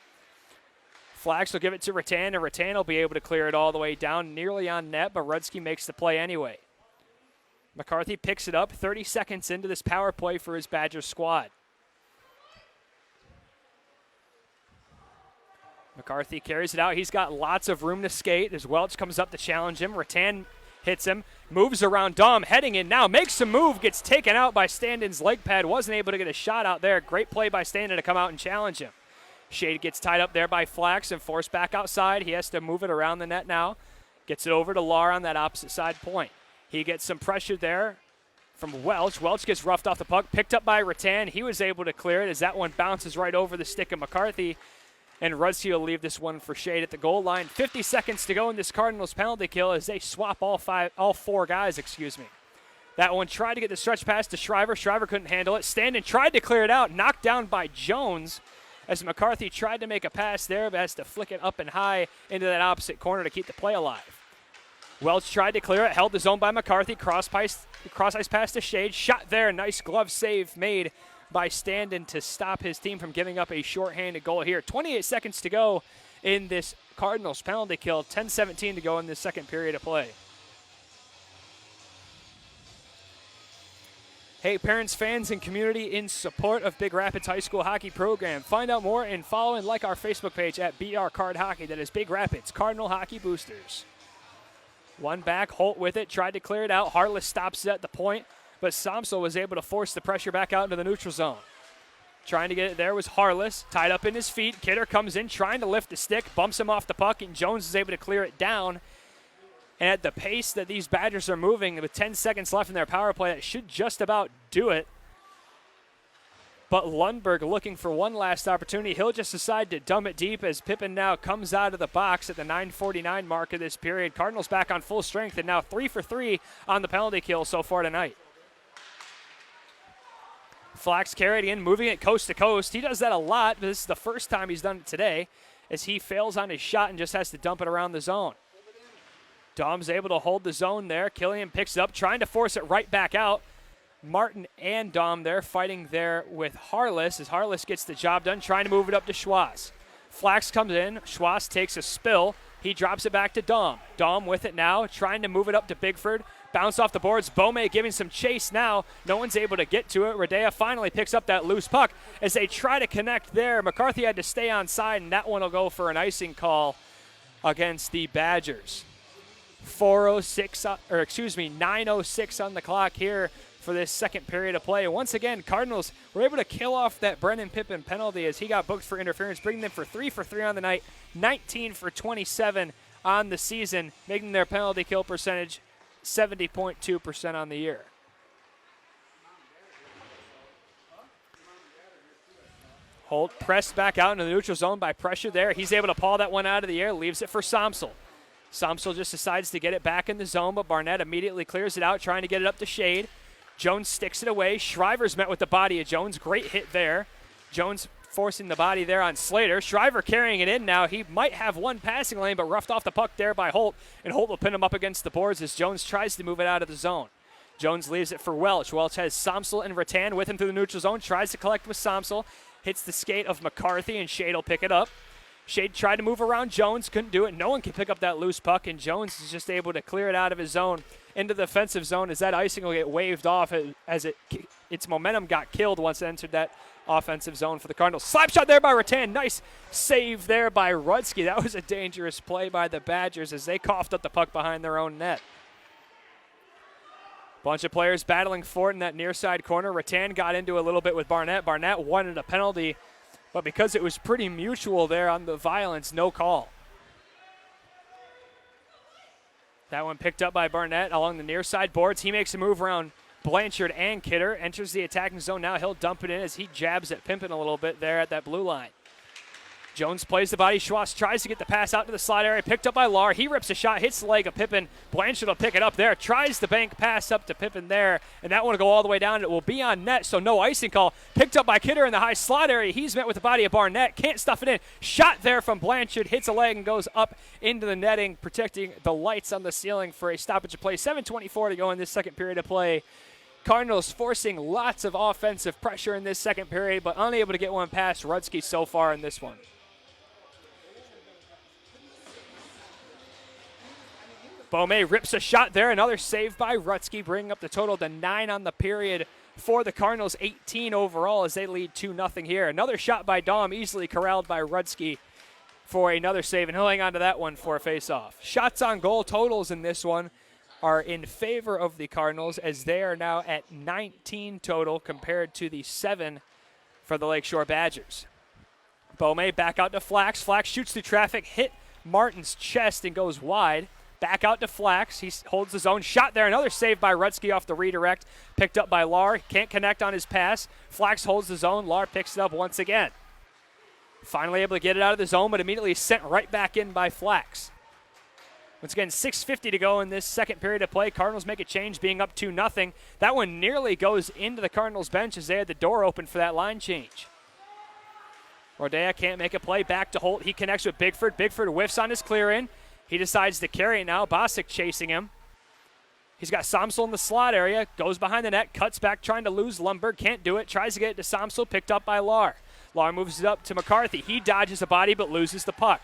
Flax will give it to Rattan, and Rattan will be able to clear it all the way down, nearly on net, but Rutsky makes the play anyway. McCarthy picks it up 30 seconds into this power play for his Badgers squad. McCarthy carries it out. He's got lots of room to skate as Welch comes up to challenge him. Rattan hits him, moves around Dom, heading in now, makes a move, gets taken out by Stanton's leg pad, wasn't able to get a shot out there. Great play by Stanton to come out and challenge him. Shade gets tied up there by Flax and forced back outside. He has to move it around the net now. Gets it over to Lar on that opposite side point. He gets some pressure there from Welch. Welch gets roughed off the puck, picked up by Rattan. He was able to clear it as that one bounces right over the stick of McCarthy. And Rudsky will leave this one for Shade at the goal line. 50 seconds to go in this Cardinals penalty kill as they swap all four guys. That one tried to get the stretch pass to Shriver. Shriver couldn't handle it. Standen tried to clear it out, knocked down by Jones as McCarthy tried to make a pass there, but has to flick it up and high into that opposite corner to keep the play alive. Welch tried to clear it, held the zone by McCarthy. Cross ice pass to Shade. Shot there. Nice glove save made by Standen to stop his team from giving up a shorthanded goal here. 28 seconds to go in this Cardinals penalty kill. 10:17 to go in this second period of play. Hey, parents, fans, and community in support of Big Rapids High School hockey program. Find out more and follow and like our Facebook page at BR Card Hockey. That is Big Rapids Cardinal Hockey Boosters. One back, Holt with it, tried to clear it out. Harless stops it at the point, but Somsel was able to force the pressure back out into the neutral zone. Trying to get it there was Harless, tied up in his feet. Kidder comes in, trying to lift the stick, bumps him off the puck, and Jones is able to clear it down. And at the pace that these Badgers are moving, with 10 seconds left in their power play, that should just about do it. But Lundberg looking for one last opportunity. He'll just decide to dump it deep as Pippin now comes out of the box at the 9:49 mark of this period. Cardinals back on full strength and now 3 for 3 on the penalty kill so far tonight. Flax carried in, moving it coast to coast. He does that a lot, but this is the first time he's done it today as he fails on his shot and just has to dump it around the zone. Dom's able to hold the zone there. Killian picks it up, trying to force it right back out. Martin and Dom there fighting there with Harless as Harless gets the job done, trying to move it up to Schwartz. Flax comes in. Schwartz takes a spill. He drops it back to Dom. Dom with it now, trying to move it up to Bigford. Bounce off the boards. Bome giving some chase now. No one's able to get to it. Radea finally picks up that loose puck as they try to connect there. McCarthy had to stay on side, and that one will go for an icing call against the Badgers. 9:06 on the clock here for this second period of play. Once again, Cardinals were able to kill off that Brennan Pippin penalty as he got booked for interference, bringing them for 3 for 3 on the night, 19 for 27 on the season, making their penalty kill percentage 70.2% on the year. Holt pressed back out into the neutral zone by pressure there. He's able to paw that one out of the air, leaves it for Somsel. Somsel just decides to get it back in the zone, but Barnett immediately clears it out, trying to get it up to Shade. Jones sticks it away. Shriver's met with the body of Jones. Great hit there. Jones forcing the body there on Slater. Shriver carrying it in now. He might have one passing lane, but roughed off the puck there by Holt, and Holt will pin him up against the boards as Jones tries to move it out of the zone. Jones leaves it for Welch. Welch has Somsel and Rattan with him through the neutral zone, tries to collect with Somsel, hits the skate of McCarthy, and Shade will pick it up. Shade tried to move around Jones, couldn't do it. No one can pick up that loose puck, and Jones is just able to clear it out of his zone into the defensive zone as that icing will get waved off as its momentum got killed once it entered that offensive zone for the Cardinals. Slap shot there by Rattan. Nice save there by Rudsky. That was a dangerous play by the Badgers as they coughed up the puck behind their own net. Bunch of players battling for it in that near side corner. Rattan got into a little bit with Barnett. Barnett wanted a penalty, but because it was pretty mutual there on the violence, no call. That one picked up by Barnett along the near side boards. He makes a move around Blanchard and Kidder. Enters the attacking zone now. He'll dump it in as he jabs at Pimpin a little bit there at that blue line. Jones plays the body. Schwartz tries to get the pass out to the slot area. Picked up by Lahr. He rips a shot, hits the leg of Pippin. Blanchard will pick it up there. Tries the bank pass up to Pippin there. And that one will go all the way down. It will be on net, so no icing call. Picked up by Kidder in the high slot area. He's met with the body of Barnett. Can't stuff it in. Shot there from Blanchard. Hits a leg and goes up into the netting, protecting the lights on the ceiling for a stoppage of play. 7:24 to go in this second period of play. Cardinals forcing lots of offensive pressure in this second period, but unable to get one past Rudsky so far in this one. Bome rips a shot there. Another save by Rudsky, bringing up the total to 9 on the period for the Cardinals, 18 overall as they lead 2-0 here. Another shot by Dom, easily corralled by Rudsky for another save, and he'll hang on to that one for a face-off. Shots on goal totals in this one are in favor of the Cardinals as they are now at 19 total compared to the 7 for the Lakeshore Badgers. Beaumais back out to Flax. Flax shoots through traffic, hit Martin's chest and goes wide. Back out to Flax. He holds his own shot there. Another save by Rutsky off the redirect. Picked up by Lahr. Can't connect on his pass. Flax holds his own. Lahr picks it up once again. Finally able to get it out of the zone, but immediately sent right back in by Flax. Once again, 6:50 to go in this second period of play. Cardinals make a change, being up 2-0. That one nearly goes into the Cardinals bench as they had the door open for that line change. Rodea can't make a play. Back to Holt. He connects with Bigford. Bigford whiffs on his clear in. He decides to carry it now. Bosick chasing him. He's got Somsel in the slot area. Goes behind the net. Cuts back trying to lose Lundberg. Can't do it. Tries to get it to Somsel. Picked up by Lahr. Lahr moves it up to McCarthy. He dodges a body but loses the puck.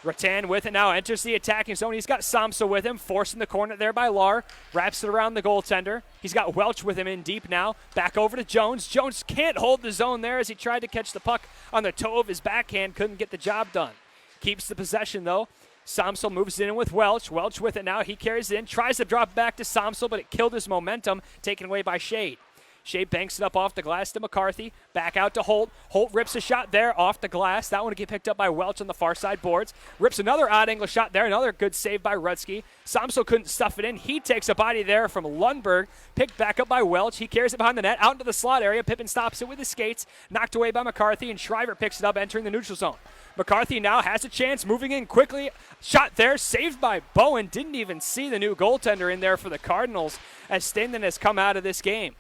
Rattan with it now. Enters the attacking zone. He's got Somsel with him. Forcing the corner there by Lahr. Wraps it around the goaltender. He's got Welch with him in deep now. Back over to Jones. Jones can't hold the zone there as he tried to catch the puck on the toe of his backhand. Couldn't get the job done. Keeps the possession though. Somsel moves it in with Welch. Welch with it now. He carries it in. Tries to drop back to Somsel, but it killed his momentum. Taken away by Shade. Shade banks it up off the glass to McCarthy. Back out to Holt. Holt rips a shot there off the glass. That one will get picked up by Welch on the far side boards. Rips another odd angle shot there. Another good save by Rutsky. Somsel couldn't stuff it in. He takes a body there from Lundberg. Picked back up by Welch. He carries it behind the net out into the slot area. Pippen stops it with his skates. Knocked away by McCarthy, and Shriver picks it up entering the neutral zone. McCarthy now has a chance, moving in quickly. Shot there, saved by Bowen. Didn't even see the new goaltender in there for the Cardinals as Stanton has come out of this game.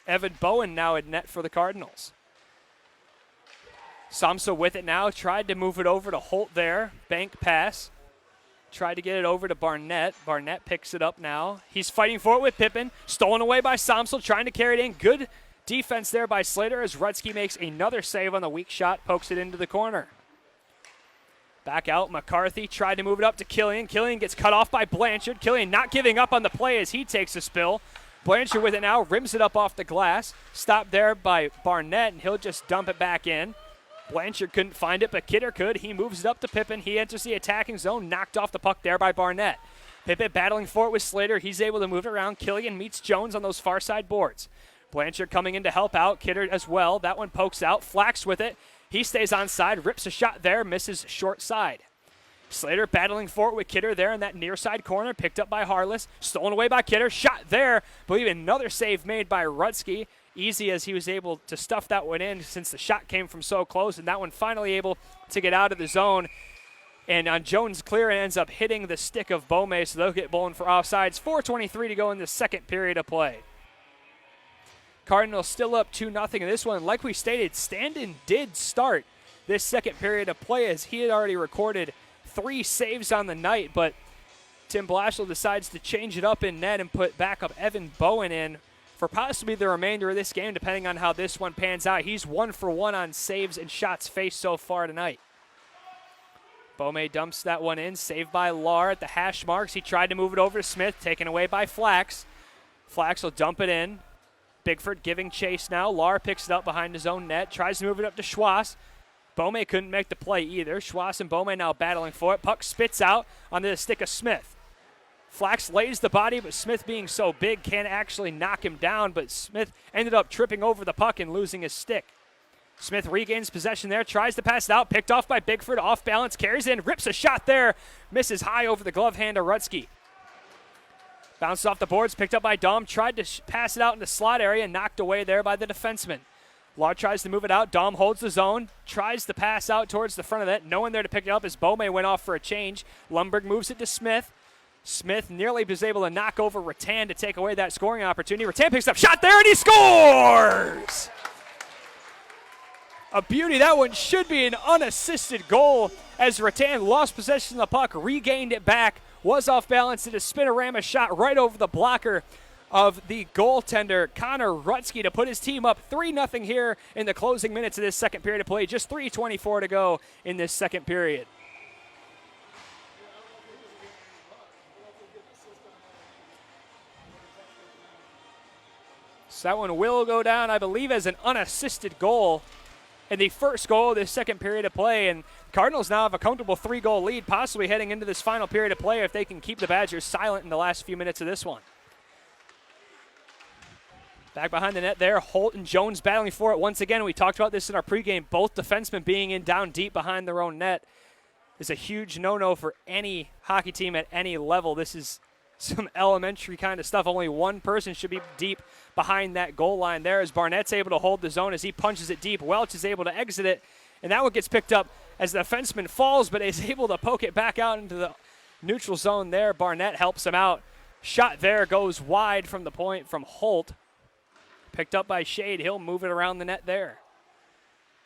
Evan Bowen now at net for the Cardinals. Somsel with it now. Tried to move it over to Holt there. Bank pass. Tried to get it over to Barnett. Barnett picks it up now. He's fighting for it with Pippen. Stolen away by Somsel. Trying to carry it in. Good defense there by Slater as Rutsky makes another save on the weak shot. Pokes it into the corner. Back out. McCarthy tried to move it up to Killian. Killian gets cut off by Blanchard. Killian not giving up on the play as he takes a spill. Blanchard with it now, rims it up off the glass. Stopped there by Barnett, and he'll just dump it back in. Blanchard couldn't find it, but Kidder could. He moves it up to Pippen. He enters the attacking zone, knocked off the puck there by Barnett. Pippen battling for it with Slater. He's able to move it around. Killian meets Jones on those far side boards. Blanchard coming in to help out. Kidder as well. That one pokes out. Flax with it. He stays on side, rips a shot there, misses short side. Slater battling for it with Kidder there in that near side corner, picked up by Harless, stolen away by Kidder, shot there. I believe another save made by Rutsky. Easy as he was able to stuff that one in since the shot came from so close, and that one finally able to get out of the zone. And on Jones' clear, it ends up hitting the stick of Beaumais, so they'll get bowling for offsides. 4:23 to go in the second period of play. Cardinals still up 2-0 in this one. Like we stated, Stanton did start this second period of play as he had already recorded 3 saves on the night, but Tim Blashill decides to change it up in net and put backup Evan Bowen in for possibly the remainder of this game, depending on how this one pans out. He's 1 for 1 on saves and shots faced so far tonight. Beaumais dumps that one in, saved by Lahr at the hash marks. He tried to move it over to Smith, taken away by Flax. Flax will dump it in. Bigford giving chase now. Lahr picks it up behind his own net, tries to move it up to Schwass. Beaumais couldn't make the play either. Schwass and Beaumais now battling for it. Puck spits out onto the stick of Smith. Flax lays the body, but Smith being so big can't actually knock him down, but Smith ended up tripping over the puck and losing his stick. Smith regains possession there, tries to pass it out, picked off by Bigford, off balance, carries in, rips a shot there, misses high over the glove hand of Rutsky. Bounced off the boards, picked up by Dom, tried to pass it out in the slot area, knocked away there by the defenseman. Lahr tries to move it out. Dom holds the zone, tries to pass out towards the front of it. No one there to pick it up as Beaumais went off for a change. Lundberg moves it to Smith. Smith nearly was able to knock over Rattan to take away that scoring opportunity. Rattan picks up, shot there, and he scores! A beauty. That one should be an unassisted goal as Rattan lost possession of the puck, regained it back, was off balance, did a spinorama shot right over the blocker of the goaltender, Connor Rutsky, to put his team up 3-0 here in the closing minutes of this second period of play. Just 3:24 to go in this second period. So that one will go down, I believe, as an unassisted goal in the first goal of this second period of play. And Cardinals now have a comfortable 3-goal lead, possibly heading into this final period of play if they can keep the Badgers silent in the last few minutes of this one. Back behind the net there, Holt and Jones battling for it once again. We talked about this in our pregame. Both defensemen being in down deep behind their own net is a huge no-no for any hockey team at any level. This is some elementary kind of stuff. Only one person should be deep behind that goal line there, as Barnett's able to hold the zone as he punches it deep. Welch is able to exit it, and that one gets picked up as the defenseman falls, but is able to poke it back out into the neutral zone there. Barnett helps him out. Shot there goes wide from the point from Holt. Picked up by Shade. He'll move it around the net there.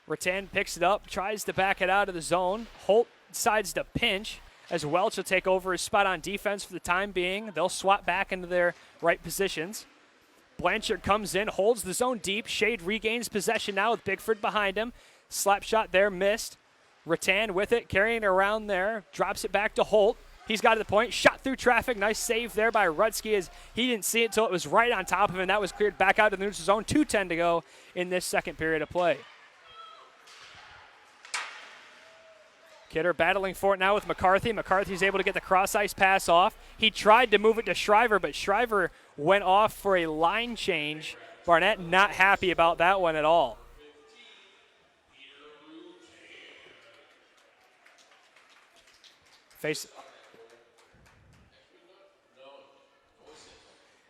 Rattan picks it up, tries to back it out of the zone. Holt decides to pinch as Welch will take over his spot on defense for the time being. They'll swap back into their right positions. Blanchard comes in, holds the zone deep. Shade regains possession now with Bigford behind him. Slap shot there, missed. Rattan with it, carrying it around there. Drops it back to Holt. He's got to the point. Shot through traffic. Nice save there by Rudsky as he didn't see it until it was right on top of him. That was cleared back out to the neutral zone. 2:10 to go in this second period of play. Kidder battling for it now with McCarthy. McCarthy's able to get the cross-ice pass off. He tried to move it to Shriver, but Shriver went off for a line change. Barnett not happy about that one at all.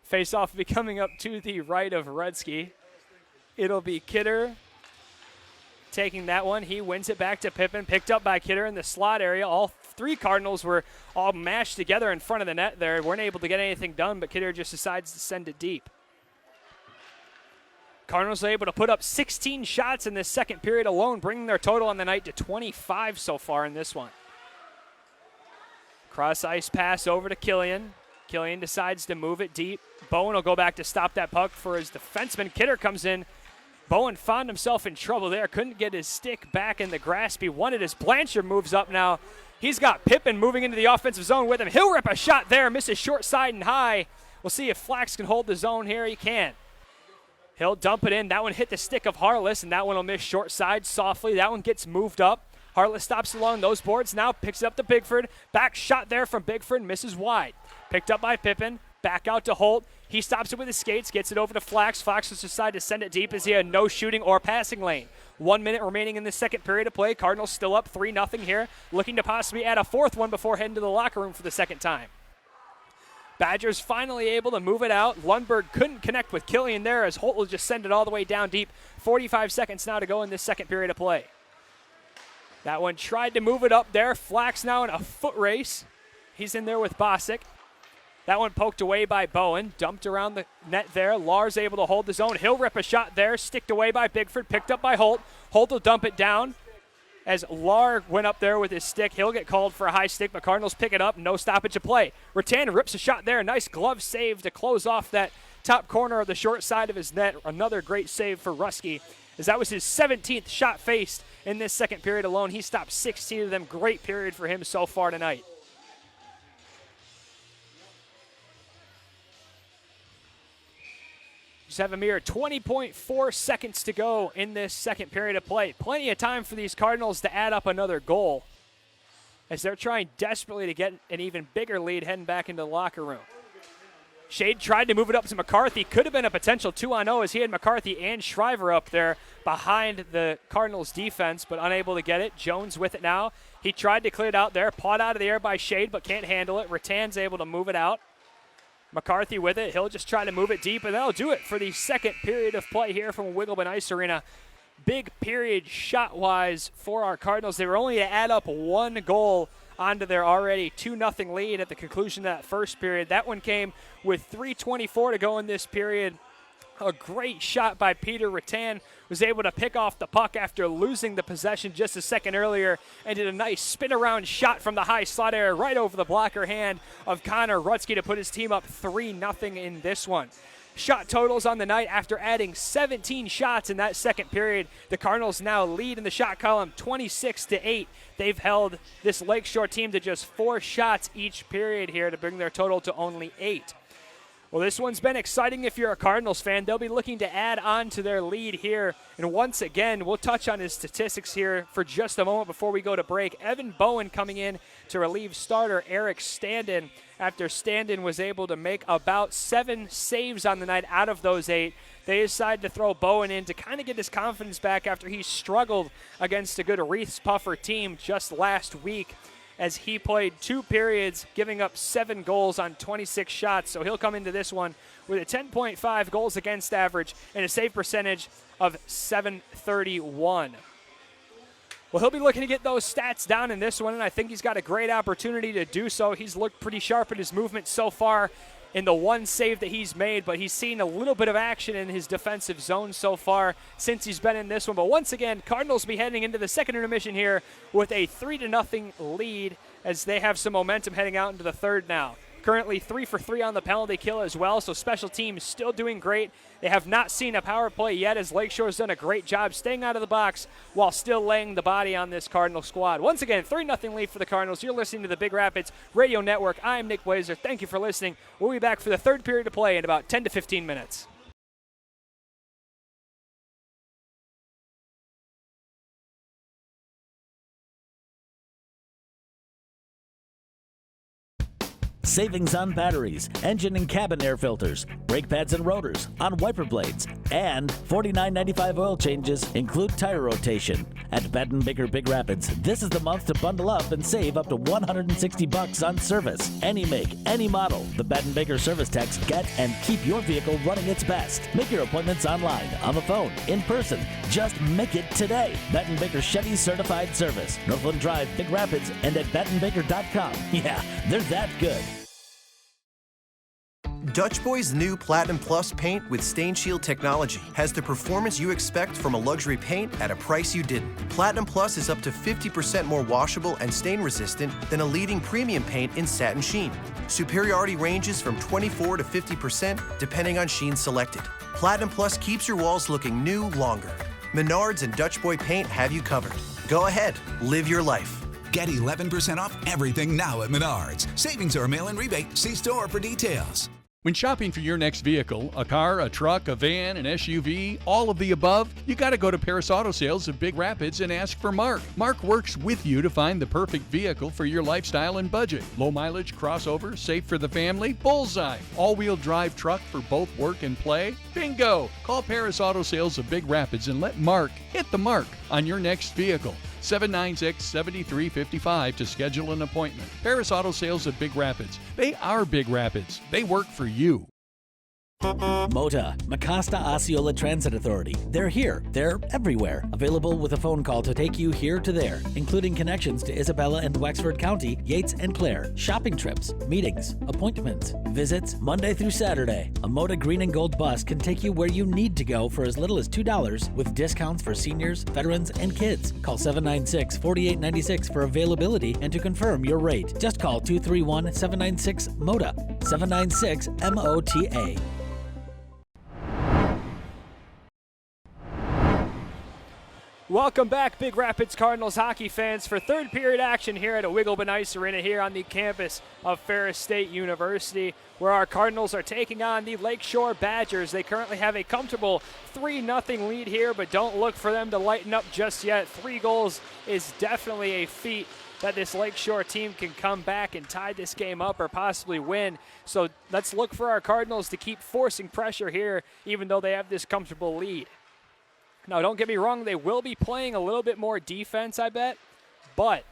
Face-off will be coming up to the right of Rudsky. It'll be Kidder taking that one. He wins it back to Pippin, picked up by Kidder in the slot area. All three Cardinals were all mashed together in front of the net there. Weren't able to get anything done, but Kidder just decides to send it deep. Cardinals are able to put up 16 shots in this second period alone, bringing their total on the night to 25 so far in this one. Cross-ice pass over to Killian. Killian decides to move it deep. Bowen will go back to stop that puck for his defenseman. Kidder comes in. Bowen found himself in trouble there. Couldn't get his stick back in the grasp he wanted as Blanchard moves up now. He's got Pippin moving into the offensive zone with him. He'll rip a shot there. Misses short side and high. We'll see if Flax can hold the zone here. He can. He'll dump it in. That one hit the stick of Harless, and that one will miss short side softly. That one gets moved up. Harless stops along those boards. Now picks it up to Bigford. Back shot there from Bigford. Misses wide. Picked up by Pippin. Back out to Holt. He stops it with his skates, gets it over to Flax. Flax has decided to send it deep as he had no shooting or passing lane. 1 minute remaining in the second period of play. Cardinals still up 3-0 here, looking to possibly add a fourth one before heading to the locker room for the second time. Badgers finally able to move it out. Lundberg couldn't connect with Killian there as Holt will just send it all the way down deep. 45 seconds now to go in this second period of play. That one tried to move it up there. Flax now in a foot race. He's in there with Bosick. That one poked away by Bowen. Dumped around the net there. Lars able to hold the zone. He'll rip a shot there. Sticked away by Bigford. Picked up by Holt. Holt will dump it down. As Lar went up there with his stick, he'll get called for a high stick, but Cardinals pick it up. No stoppage of play. Rattan rips a shot there. Nice glove save to close off that top corner of the short side of his net. Another great save for Ruski, as that was his 17th shot faced in this second period alone. He stopped 16 of them. Great period for him so far tonight. Just have a mere 20.4 seconds to go in this second period of play. Plenty of time for these Cardinals to add up another goal as they're trying desperately to get an even bigger lead heading back into the locker room. Shade tried to move it up to McCarthy. Could have been a potential 2-on-0 as he had McCarthy and Shriver up there behind the Cardinals defense, but unable to get it. Jones with it now. He tried to clear it out there. Pawed out of the air by Shade, but can't handle it. Rattan's able to move it out. McCarthy with it. He'll just try to move it deep, and that'll do it for the second period of play here from Wiggleman Ice Arena. Big period shot-wise for our Cardinals. They were only to add up one goal onto their already 2-0 lead at the conclusion of that first period. That one came with 3:24 to go in this period. A great shot by Peter Rattan. Was able to pick off the puck after losing the possession just a second earlier and did a nice spin-around shot from the high slot area right over the blocker hand of Connor Rutsky to put his team up 3-0 in this one. Shot totals on the night after adding 17 shots in that second period. The Cardinals now lead in the shot column 26-8. They've held this Lakeshore team to just 4 shots each period here to bring their total to only 8. Well, this one's been exciting if you're a Cardinals fan. They'll be looking to add on to their lead here. And once again, we'll touch on his statistics here for just a moment before we go to break. Evan Bowen coming in to relieve starter Eric Standen after Standen was able to make about 7 saves on the night out of those 8. They decided to throw Bowen in to kind of get his confidence back after he struggled against a good Reiths Puffer team just last week, as he played 2 periods, giving up 7 goals on 26 shots. So he'll come into this one with a 10.5 goals against average and a save percentage of .731. Well, he'll be looking to get those stats down in this one, and I think he's got a great opportunity to do so. He's looked pretty sharp in his movement so far in the 1 save that he's made, but he's seen a little bit of action in his defensive zone so far since he's been in this one. But once again, Cardinals will be heading into the second intermission here with a 3-0 lead as they have some momentum heading out into the third now. Currently 3 for 3 on the penalty kill as well, so special teams still doing great. They have not seen a power play yet, as Lakeshore's done a great job staying out of the box while still laying the body on this Cardinal squad. Once again, 3-0 lead for the Cardinals. You're listening to the Big Rapids Radio Network. I'm Nick Blazer. Thank you for listening. We'll be back for the third period of play in about 10 to 15 minutes. Savings on batteries, engine and cabin air filters, brake pads and rotors, on wiper blades, and $49.95 oil changes include tire rotation. At Batten Baker Big Rapids, this is the month to bundle up and save up to $160 on service. Any make, any model, the Batten Baker service techs get and keep your vehicle running its best. Make your appointments online, on the phone, in person. Just make it today. Batten Baker Chevy Certified Service, Northland Drive, Big Rapids, and at battenbaker.com. Yeah, they're that good. Dutch Boy's new Platinum Plus paint with Stain Shield technology has the performance you expect from a luxury paint at a price you didn't. Platinum Plus is up to 50% more washable and stain resistant than a leading premium paint in satin sheen. Superiority ranges from 24 to 50% depending on sheen selected. Platinum Plus keeps your walls looking new longer. Menards and Dutch Boy paint have you covered. Go ahead, live your life. Get 11% off everything now at Menards. Savings or mail-in rebate. See store for details. When shopping for your next vehicle, a car, a truck, a van, an SUV, all of the above, you got to go to Paris Auto Sales of Big Rapids and ask for Mark. Mark works with you to find the perfect vehicle for your lifestyle and budget. Low mileage, crossover, safe for the family, bullseye. All-wheel drive truck for both work and play, bingo! Call Paris Auto Sales of Big Rapids and let Mark hit the mark on your next vehicle. 796-7355 to schedule an appointment. Paris Auto Sales of Big Rapids. They are Big Rapids. They work for you. MOTA, Mecosta Osceola Transit Authority. They're here. They're everywhere. Available with a phone call to take you here to there, including connections to Isabella and Wexford County, Yates and Clare, shopping trips, meetings, appointments, visits, Monday through Saturday. A MOTA green and gold bus can take you where you need to go for as little as $2 with discounts for seniors, veterans, and kids. Call 796-4896 for availability and to confirm your rate. Just call 231-796-MOTA, 796-MOTA. Welcome back, Big Rapids Cardinals hockey fans, for third period action here at a Wiggleman Ice Arena here on the campus of Ferris State University, where our Cardinals are taking on the Lakeshore Badgers. They currently have a comfortable 3-0 lead here, but don't look for them to lighten up just yet. 3 goals is definitely a feat that this Lakeshore team can come back and tie this game up or possibly win. So let's look for our Cardinals to keep forcing pressure here, even though they have this comfortable lead. Now, don't get me wrong, they will be playing a little bit more defense, I bet, but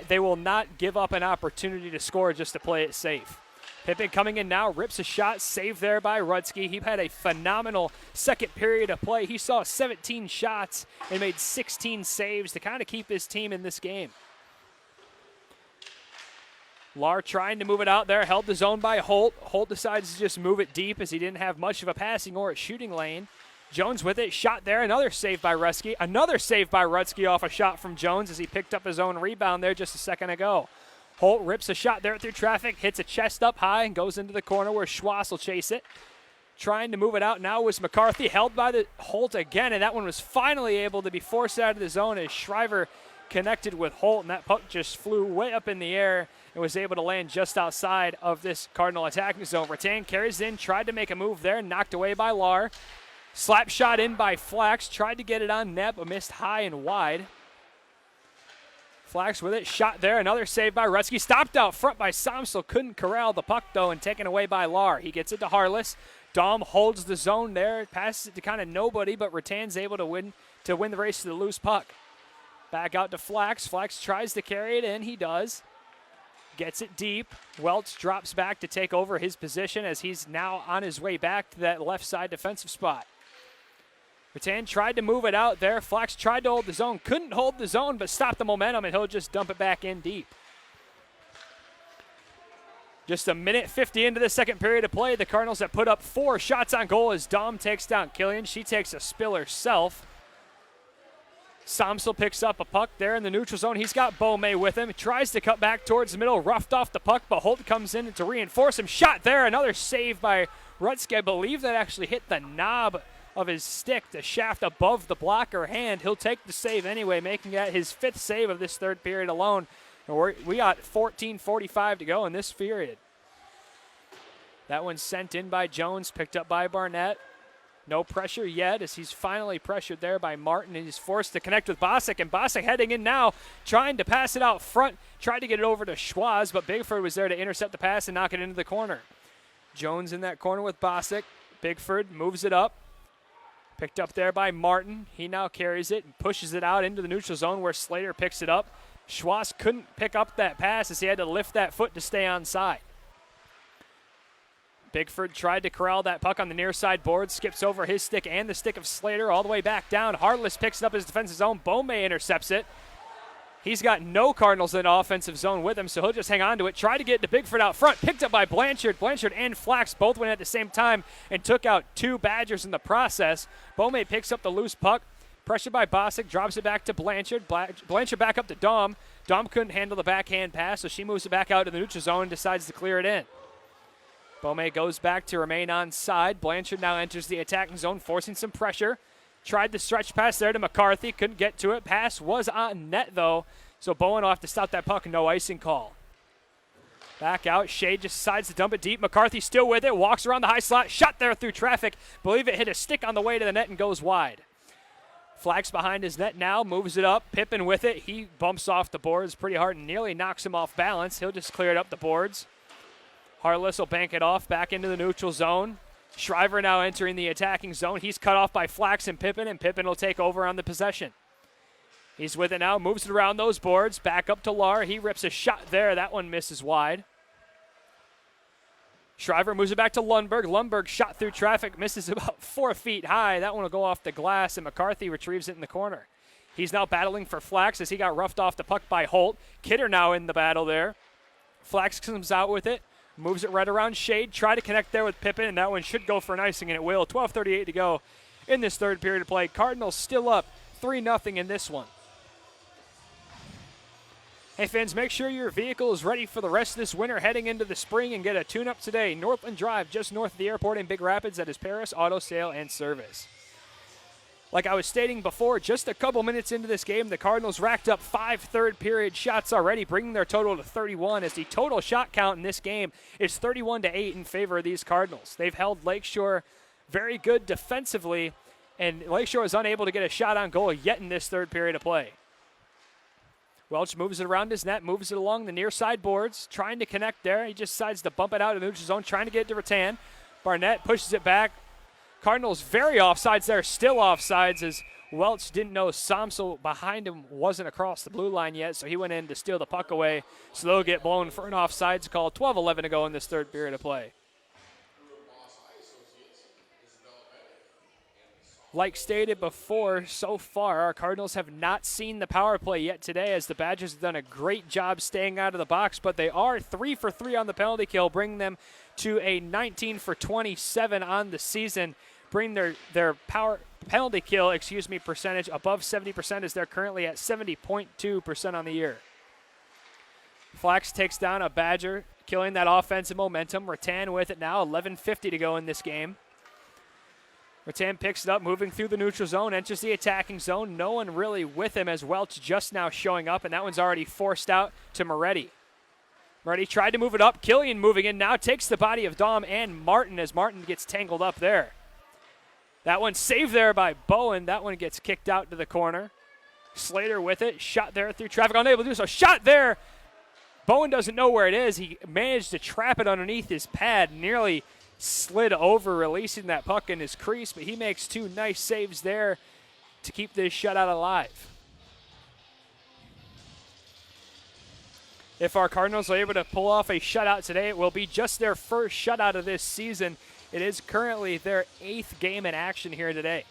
they will not give up an opportunity to score just to play it safe. Pippen coming in now, rips a shot, saved there by Rudsky. He had a phenomenal second period of play. He saw 17 shots and made 16 saves to kind of keep his team in this game. Lar trying to move it out there, held the zone by Holt. Holt decides to just move it deep as he didn't have much of a passing or a shooting lane. Jones with it, shot there, another save by Rudsky. Another save by Rudsky off a shot from Jones as he picked up his own rebound there just a second ago. Holt rips a shot there through traffic, hits a chest up high and goes into the corner where Schwass will chase it. Trying to move it out now was McCarthy, held by the Holt again, and that one was finally able to be forced out of the zone as Shriver connected with Holt, and that puck just flew way up in the air and was able to land just outside of this Cardinal attacking zone. Rattan carries in, tried to make a move there, knocked away by Lar. Slap shot in by Flax, tried to get it on net, but missed high and wide. Flax with it, shot there, another save by Rutsky. Stopped out front by Somsel, couldn't corral the puck though, and taken away by Lar. He gets it to Harless. Dom holds the zone there, passes it to kind of nobody, but Rattan's able to win the race to the loose puck. Back out to Flax. Flax tries to carry it in, he does. Gets it deep. Welch drops back to take over his position as he's now on his way back to that left side defensive spot. Rattan tried to move it out there. Flax tried to hold the zone. Couldn't hold the zone, but stopped the momentum, and he'll just dump it back in deep. Just a minute 50 into the second period of play. The Cardinals have put up 4 shots on goal as Dom takes down Killian. She takes a spill herself. Somsel picks up a puck there in the neutral zone. He's got Beaumay with him. Tries to cut back towards the middle. Roughed off the puck, but Holt comes in to reinforce him. Shot there. Another save by Rutsky. I believe that actually hit the knob of his stick, the shaft above the blocker hand. He'll take the save anyway, making that his 5th save of this third period alone. And we got 14:45 to go in this period. That one's sent in by Jones, picked up by Barnett. No pressure yet as he's finally pressured there by Martin. He's forced to connect with Bosick, and Bosick heading in now, trying to pass it out front. Tried to get it over to Schwaz, but Bigford was there to intercept the pass and knock it into the corner. Jones in that corner with Bosick. Bigford moves it up. Picked up there by Martin. He now carries it and pushes it out into the neutral zone where Slater picks it up. Schwaz couldn't pick up that pass as he had to lift that foot to stay onside. Bigford tried to corral that puck on the near side board, skips over his stick and the stick of Slater all the way back down. Harless picks it up his defensive zone. Beaumay intercepts it. He's got no Cardinals in the offensive zone with him, so he'll just hang on to it. Try to get to Bigford out front. Picked up by Blanchard. Blanchard and Flax both went at the same time and took out 2 Badgers in the process. Beaumay picks up the loose puck. Pressured by Bosick, drops it back to Blanchard. Blanchard back up to Dom. Dom couldn't handle the backhand pass, so she moves it back out to the neutral zone and decides to clear it in. Beaumay goes back to remain on side. Blanchard now enters the attacking zone, forcing some pressure. Tried the stretch pass there to McCarthy. Couldn't get to it. Pass was on net, though. So Bowen will have to stop that puck. No icing call. Back out. Shea just decides to dump it deep. McCarthy still with it. Walks around the high slot. Shot there through traffic. Believe it hit a stick on the way to the net and goes wide. Flax behind his net now. Moves it up. Pippin with it. He bumps off the boards pretty hard and nearly knocks him off balance. He'll just clear it up the boards. Harless will bank it off back into the neutral zone. Shriver now entering the attacking zone. He's cut off by Flax and Pippin will take over on the possession. He's with it now, moves it around those boards, back up to Lar. He rips a shot there. That one misses wide. Shriver moves it back to Lundberg. Lundberg shot through traffic, misses about 4 feet high. That one will go off the glass, and McCarthy retrieves it in the corner. He's now battling for Flax as he got roughed off the puck by Holt. Kidder now in the battle there. Flax comes out with it. Moves it right around Shade. Try to connect there with Pippin, and that one should go for an icing, and it will. 12:38 to go in this third period of play. Cardinals still up 3-0 in this one. Hey, fans, make sure your vehicle is ready for the rest of this winter heading into the spring and get a tune-up today. Northland Drive, just north of the airport in Big Rapids. That is Paris Auto Sale and Service. Like I was stating before, just a couple minutes into this game, the Cardinals racked up 5 third-period shots already, bringing their total to 31, as the total shot count in this game is 31-8 in favor of these Cardinals. They've held Lakeshore very good defensively, and Lakeshore is unable to get a shot on goal yet in this third period of play. Welch moves it around his net, moves it along the near side boards, trying to connect there. He just decides to bump it out of the neutral zone, trying to get it to Rattan. Barnett pushes it back. Cardinals very offsides there, still offsides, as Welch didn't know Somsel behind him wasn't across the blue line yet, so he went in to steal the puck away. So they'll get blown for an offsides call. 12-11 to go in this third period of play. Like stated before, so far, our Cardinals have not seen the power play yet today, as the Badgers have done a great job staying out of the box, but they are 3 for 3 on the penalty kill, bringing them to a 19 for 27 on the season, bring their penalty kill percentage above 70%, as they're currently at 70.2% on the year. Flax takes down a Badger, killing that offensive momentum. Rattan with it now, 11:50 to go in this game. Rattan picks it up, moving through the neutral zone, enters the attacking zone. No one really with him, as Welch just now showing up, and that one's already forced out to Moretti. Ready, tried to move it up. Killian moving in now, takes the body of Dom and Martin as Martin gets tangled up there. That one saved there by Bowen. That one gets kicked out to the corner. Slater with it, shot there through traffic, unable to do so. Shot there. Bowen doesn't know where it is. He managed to trap it underneath his pad, nearly slid over, releasing that puck in his crease, but he makes 2 nice saves there to keep this shutout alive. If our Cardinals are able to pull off a shutout today, it will be just their first shutout of this season. It is currently their 8th game in action here today.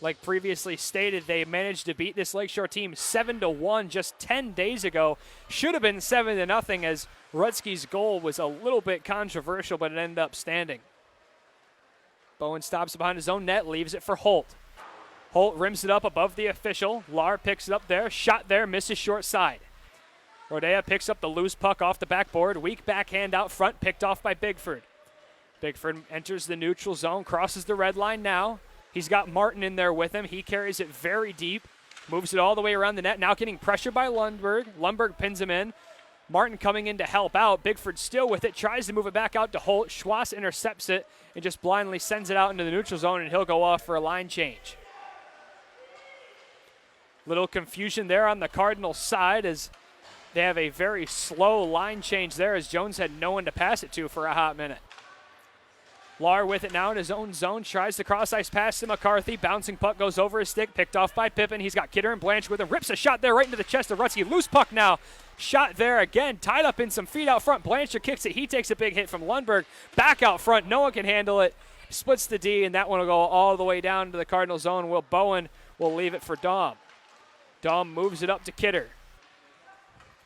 Like previously stated, they managed to beat this Lakeshore team 7-1 just 10 days ago. Should have been 7-0 as Rutsky's goal was a little bit controversial, but it ended up standing. Bowen stops behind his own net, leaves it for Holt. Holt rims it up above the official. Lahr picks it up there, shot there, misses short side. Rodea picks up the loose puck off the backboard. Weak backhand out front, picked off by Bigford. Bigford enters the neutral zone, crosses the red line now. He's got Martin in there with him. He carries it very deep, moves it all the way around the net. Now getting pressure by Lundberg. Lundberg pins him in. Martin coming in to help out. Bigford still with it, tries to move it back out to Holt. Schwass intercepts it and just blindly sends it out into the neutral zone, and he'll go off for a line change. Little confusion there on the Cardinals side as they have a very slow line change there as Jones had no one to pass it to for a hot minute. Lahr with it now in his own zone, tries the cross-ice pass to McCarthy. Bouncing puck goes over his stick, picked off by Pippen. He's got Kidder and Blanche with him. Rips a shot there right into the chest of Rutsky. Loose puck now. Shot there again, tied up in some feet out front. Blanchard kicks it. He takes a big hit from Lundberg. Back out front. No one can handle it. Splits the D, and that one will go all the way down to the Cardinal zone. Will Bowen will leave it for Dom. Dom moves it up to Kidder.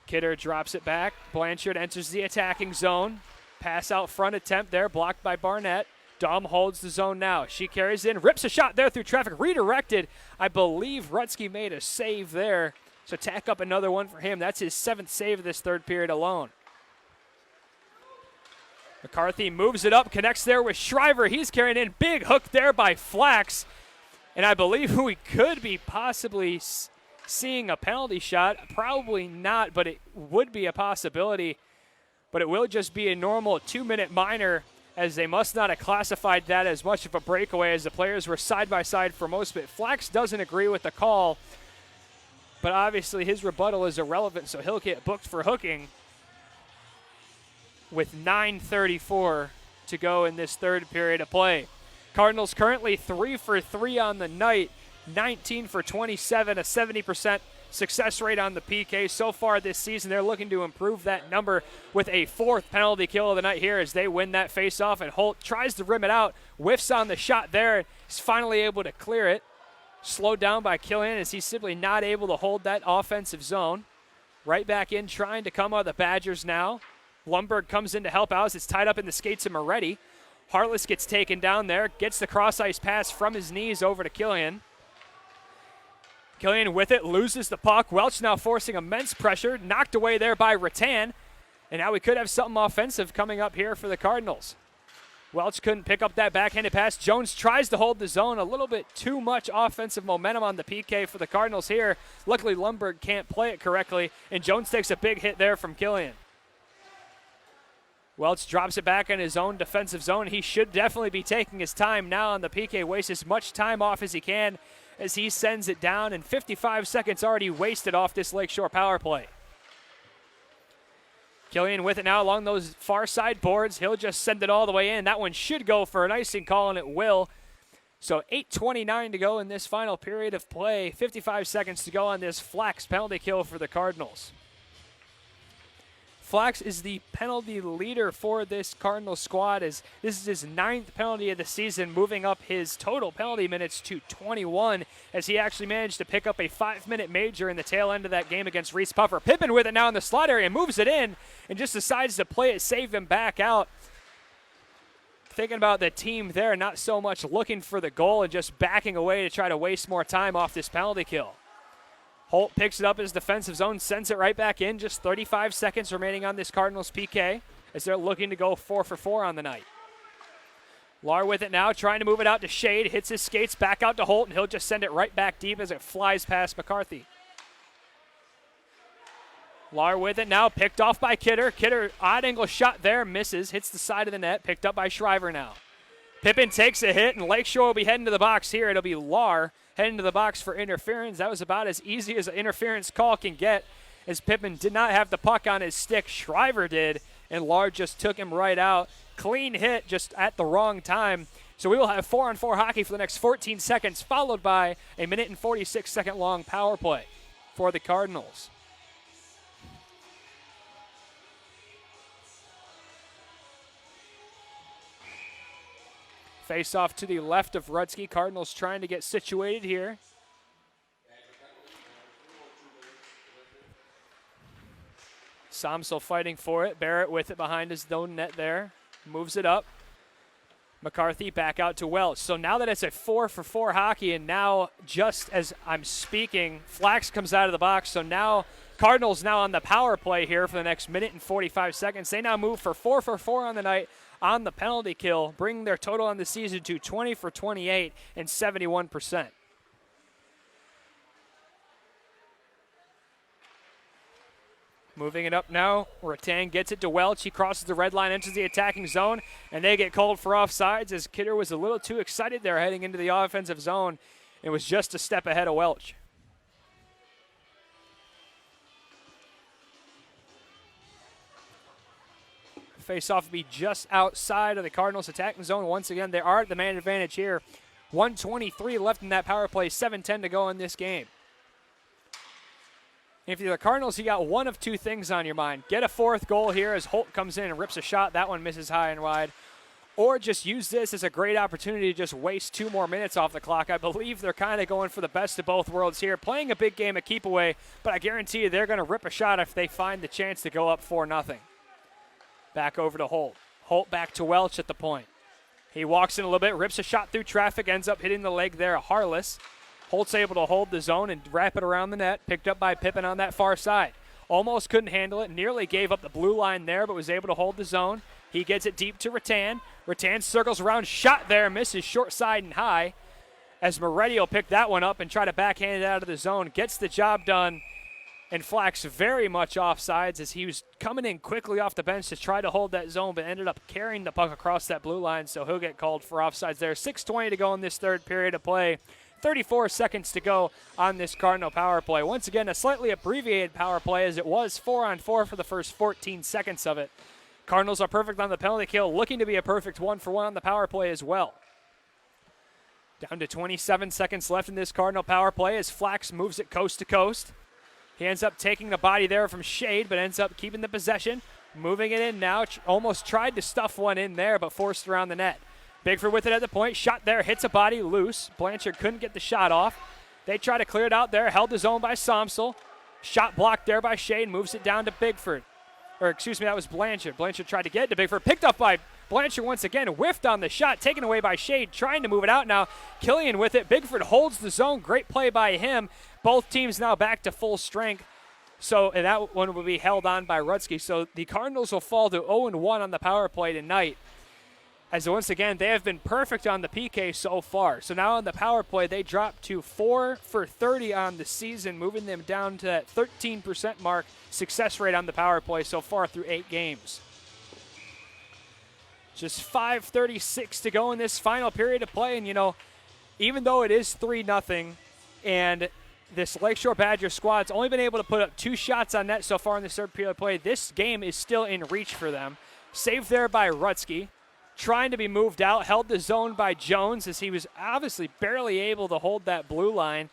Kidder drops it back. Blanchard enters the attacking zone. Pass out front attempt there, blocked by Barnett. Dom holds the zone now. She carries in, rips a shot there through traffic, redirected. I believe Rutsky made a save there, so tack up another one for him. That's his 7th save of this third period alone. McCarthy moves it up, connects there with Shriver. He's carrying in, big hook there by Flax. And I believe we could be possibly seeing a penalty shot. Probably not, but it would be a possibility. But it will just be a normal 2-minute minor, as they must not have classified that as much of a breakaway, as the players were side by side for most of it. Flax doesn't agree with the call, but obviously his rebuttal is irrelevant, so he'll get booked for hooking with 9:34 to go in this third period of play. Cardinals currently 3 for 3 on the night, 19 for 27, a 70% success rate on the PK so far this season. They're looking to improve that number with a 4th penalty kill of the night here as they win that faceoff, and Holt tries to rim it out, whiffs on the shot there, is finally able to clear it. Slowed down by Killian as he's simply not able to hold that offensive zone. Right back in, trying to come out of the Badgers now. Lundberg comes in to help out as it's tied up in the skates of Moretti. Harless gets taken down there, gets the cross-ice pass from his knees over to Killian. Killian with it, loses the puck. Welch now forcing immense pressure, knocked away there by Rattan. And now we could have something offensive coming up here for the Cardinals. Welch couldn't pick up that backhanded pass. Jones tries to hold the zone. A little bit too much offensive momentum on the PK for the Cardinals here. Luckily, Lundberg can't play it correctly, and Jones takes a big hit there from Killian. Welch drops it back in his own defensive zone. He should definitely be taking his time now on the PK. Waste as much time off as he can as he sends it down, and 55 seconds already wasted off this Lakeshore power play. Killian with it now along those far side boards. He'll just send it all the way in. That one should go for an icing call, and it will. So 8:29 to go in this final period of play. 55 seconds to go on this Flax penalty kill for the Cardinals. Flax is the penalty leader for this Cardinals squad, as this is his 9th penalty of the season, moving up his total penalty minutes to 21, as he actually managed to pick up a 5-minute major in the tail end of that game against Reese Puffer. Pippen with it now in the slot area, moves it in, and just decides to play it safe and back out. Thinking about the team there, not so much looking for the goal and just backing away to try to waste more time off this penalty kill. Holt picks it up in his defensive zone, sends it right back in. Just 35 seconds remaining on this Cardinals PK as they're looking to go 4 for 4 on the night. Lahr with it now, trying to move it out to Shade. Hits his skates back out to Holt, and he'll just send it right back deep as it flies past McCarthy. Lar with it now, picked off by Kidder. Kidder, odd angle shot there, misses, hits the side of the net, picked up by Shriver now. Pippin takes a hit, and Lakeshore will be heading to the box here. It'll be Lar heading to the box for interference. That was about as easy as an interference call can get, as Pippin did not have the puck on his stick. Shriver did, and Lar just took him right out. Clean hit, just at the wrong time. So we will have 4-on-4 hockey for the next 14 seconds, followed by a 1:46 long power play for the Cardinals. Face off to the left of Rutsky. Cardinals trying to get situated here. Somsel fighting for it. Barrett with it behind his own net there. Moves it up. McCarthy back out to Welch. So now that it's a 4-for-4 hockey, and now just as I'm speaking, Flax comes out of the box. So now Cardinals now on the power play here for the next 1:45. They now move for 4-for-4 on the night on the penalty kill, bringing their total on the season to 20-for-28 and 71%. Moving it up now, Rattan gets it to Welch. He crosses the red line, enters the attacking zone, and they get called for offsides as Kidder was a little too excited there heading into the offensive zone and was just a step ahead of Welch. Face-off will be just outside of the Cardinals' attacking zone. Once again, they are at the man advantage here. 1:23 left in that power play, 7:10 to go in this game. If you're the Cardinals, you got one of two things on your mind. Get a fourth goal here as Holt comes in and rips a shot. That one misses high and wide. Or just use this as a great opportunity to just waste 2 more minutes off the clock. I believe they're kind of going for the best of both worlds here. Playing a big game of keep away, but I guarantee you they're going to rip a shot if they find the chance to go up 4-0. Back over to Holt. Holt back to Welch at the point. He walks in a little bit, rips a shot through traffic, ends up hitting the leg there, Harless. Holt's able to hold the zone and wrap it around the net. Picked up by Pippin on that far side. Almost couldn't handle it. Nearly gave up the blue line there, but was able to hold the zone. He gets it deep to Rattan. Rattan circles around, shot there, misses short side and high. As Moretti will pick that one up and try to backhand it out of the zone. Gets the job done. And Flax very much offsides as he was coming in quickly off the bench to try to hold that zone, but ended up carrying the puck across that blue line, so he'll get called for offsides there. 6:20 to go in this third period of play. 34 seconds to go on this Cardinal power play. Once again, a slightly abbreviated power play as it was 4-on-4 for the first 14 seconds of it. Cardinals are perfect on the penalty kill, looking to be a perfect 1-for-1 on the power play as well. Down to 27 seconds left in this Cardinal power play as Flax moves it coast to coast. He ends up taking the body there from Shade, but ends up keeping the possession. Moving it in now, almost tried to stuff one in there, but forced around the net. Bigford with it at the point, shot there, hits a body loose. Blanchard couldn't get the shot off. They try to clear it out there, held the zone by Somsel. Shot blocked there by Shade, moves it down to Bigford. Or excuse me, that was Blanchard. Blanchard tried to get it to Bigford, picked up by Blanchard once again, whiffed on the shot, taken away by Shade, trying to move it out now. Killian with it, Bigford holds the zone, great play by him. Both teams now back to full strength. So, and that one will be held on by Rutsky. So the Cardinals will fall to 0-1 on the power play tonight. As once again, they have been perfect on the PK so far. So now on the power play, they drop to 4-for-30 on the season, moving them down to that 13% mark success rate on the power play so far through 8 games. Just 5:36 to go in this final period of play. And, you know, even though it is 3-0 and this Lakeshore Badger squad's only been able to put up 2 shots on net so far in this third period of play, this game is still in reach for them. Saved there by Rutsky. Trying to be moved out, held the zone by Jones as he was obviously barely able to hold that blue line,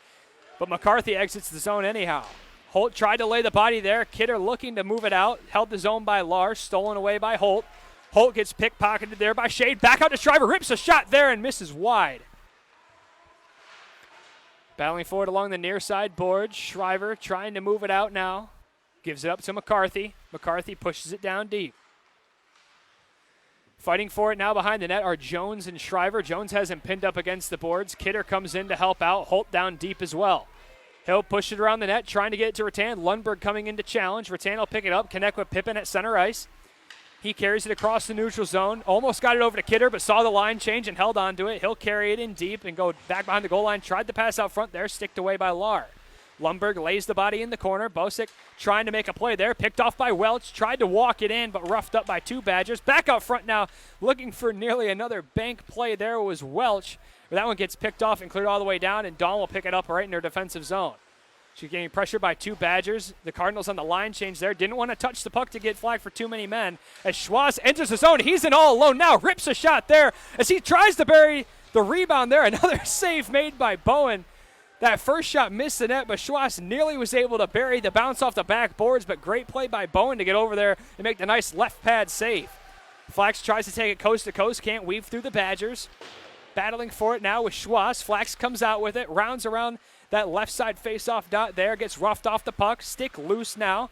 but McCarthy exits the zone anyhow. Holt tried to lay the body there. Kidder looking to move it out, held the zone by Lars, stolen away by Holt. Holt gets pickpocketed there by Shade. Back out to Shriver, rips a shot there and misses wide. Battling forward along the near side board. Shriver trying to move it out now. Gives it up to McCarthy. McCarthy pushes it down deep. Fighting for it now behind the net are Jones and Shriver. Jones has him pinned up against the boards. Kidder comes in to help out. Holt down deep as well. He'll push it around the net, trying to get it to Rattan. Lundberg coming in to challenge. Rattan will pick it up, connect with Pippin at center ice. He carries it across the neutral zone. Almost got it over to Kidder, but saw the line change and held on to it. He'll carry it in deep and go back behind the goal line. Tried to pass out front there, sticked away by Lar. Lundberg lays the body in the corner. Bosick trying to make a play there. Picked off by Welch. Tried to walk it in, but roughed up by 2 Badgers. Back out front now, looking for nearly another bank play there was Welch. That one gets picked off and cleared all the way down, and Dawn will pick it up right in her defensive zone. She's getting pressured by 2 Badgers. The Cardinals on the line change there. Didn't want to touch the puck to get flagged for too many men. As Schwartz enters the zone, he's in all alone now. Rips a shot there as he tries to bury the rebound there. Another save made by Bowen. That first shot missed the net, but Schwartz nearly was able to bury the bounce off the backboards, but great play by Bowen to get over there and make the nice left pad save. Flax tries to take it coast to coast, can't weave through the Badgers. Battling for it now with Schwartz. Flax comes out with it, rounds around that left side face-off dot there, gets roughed off the puck, stick loose now.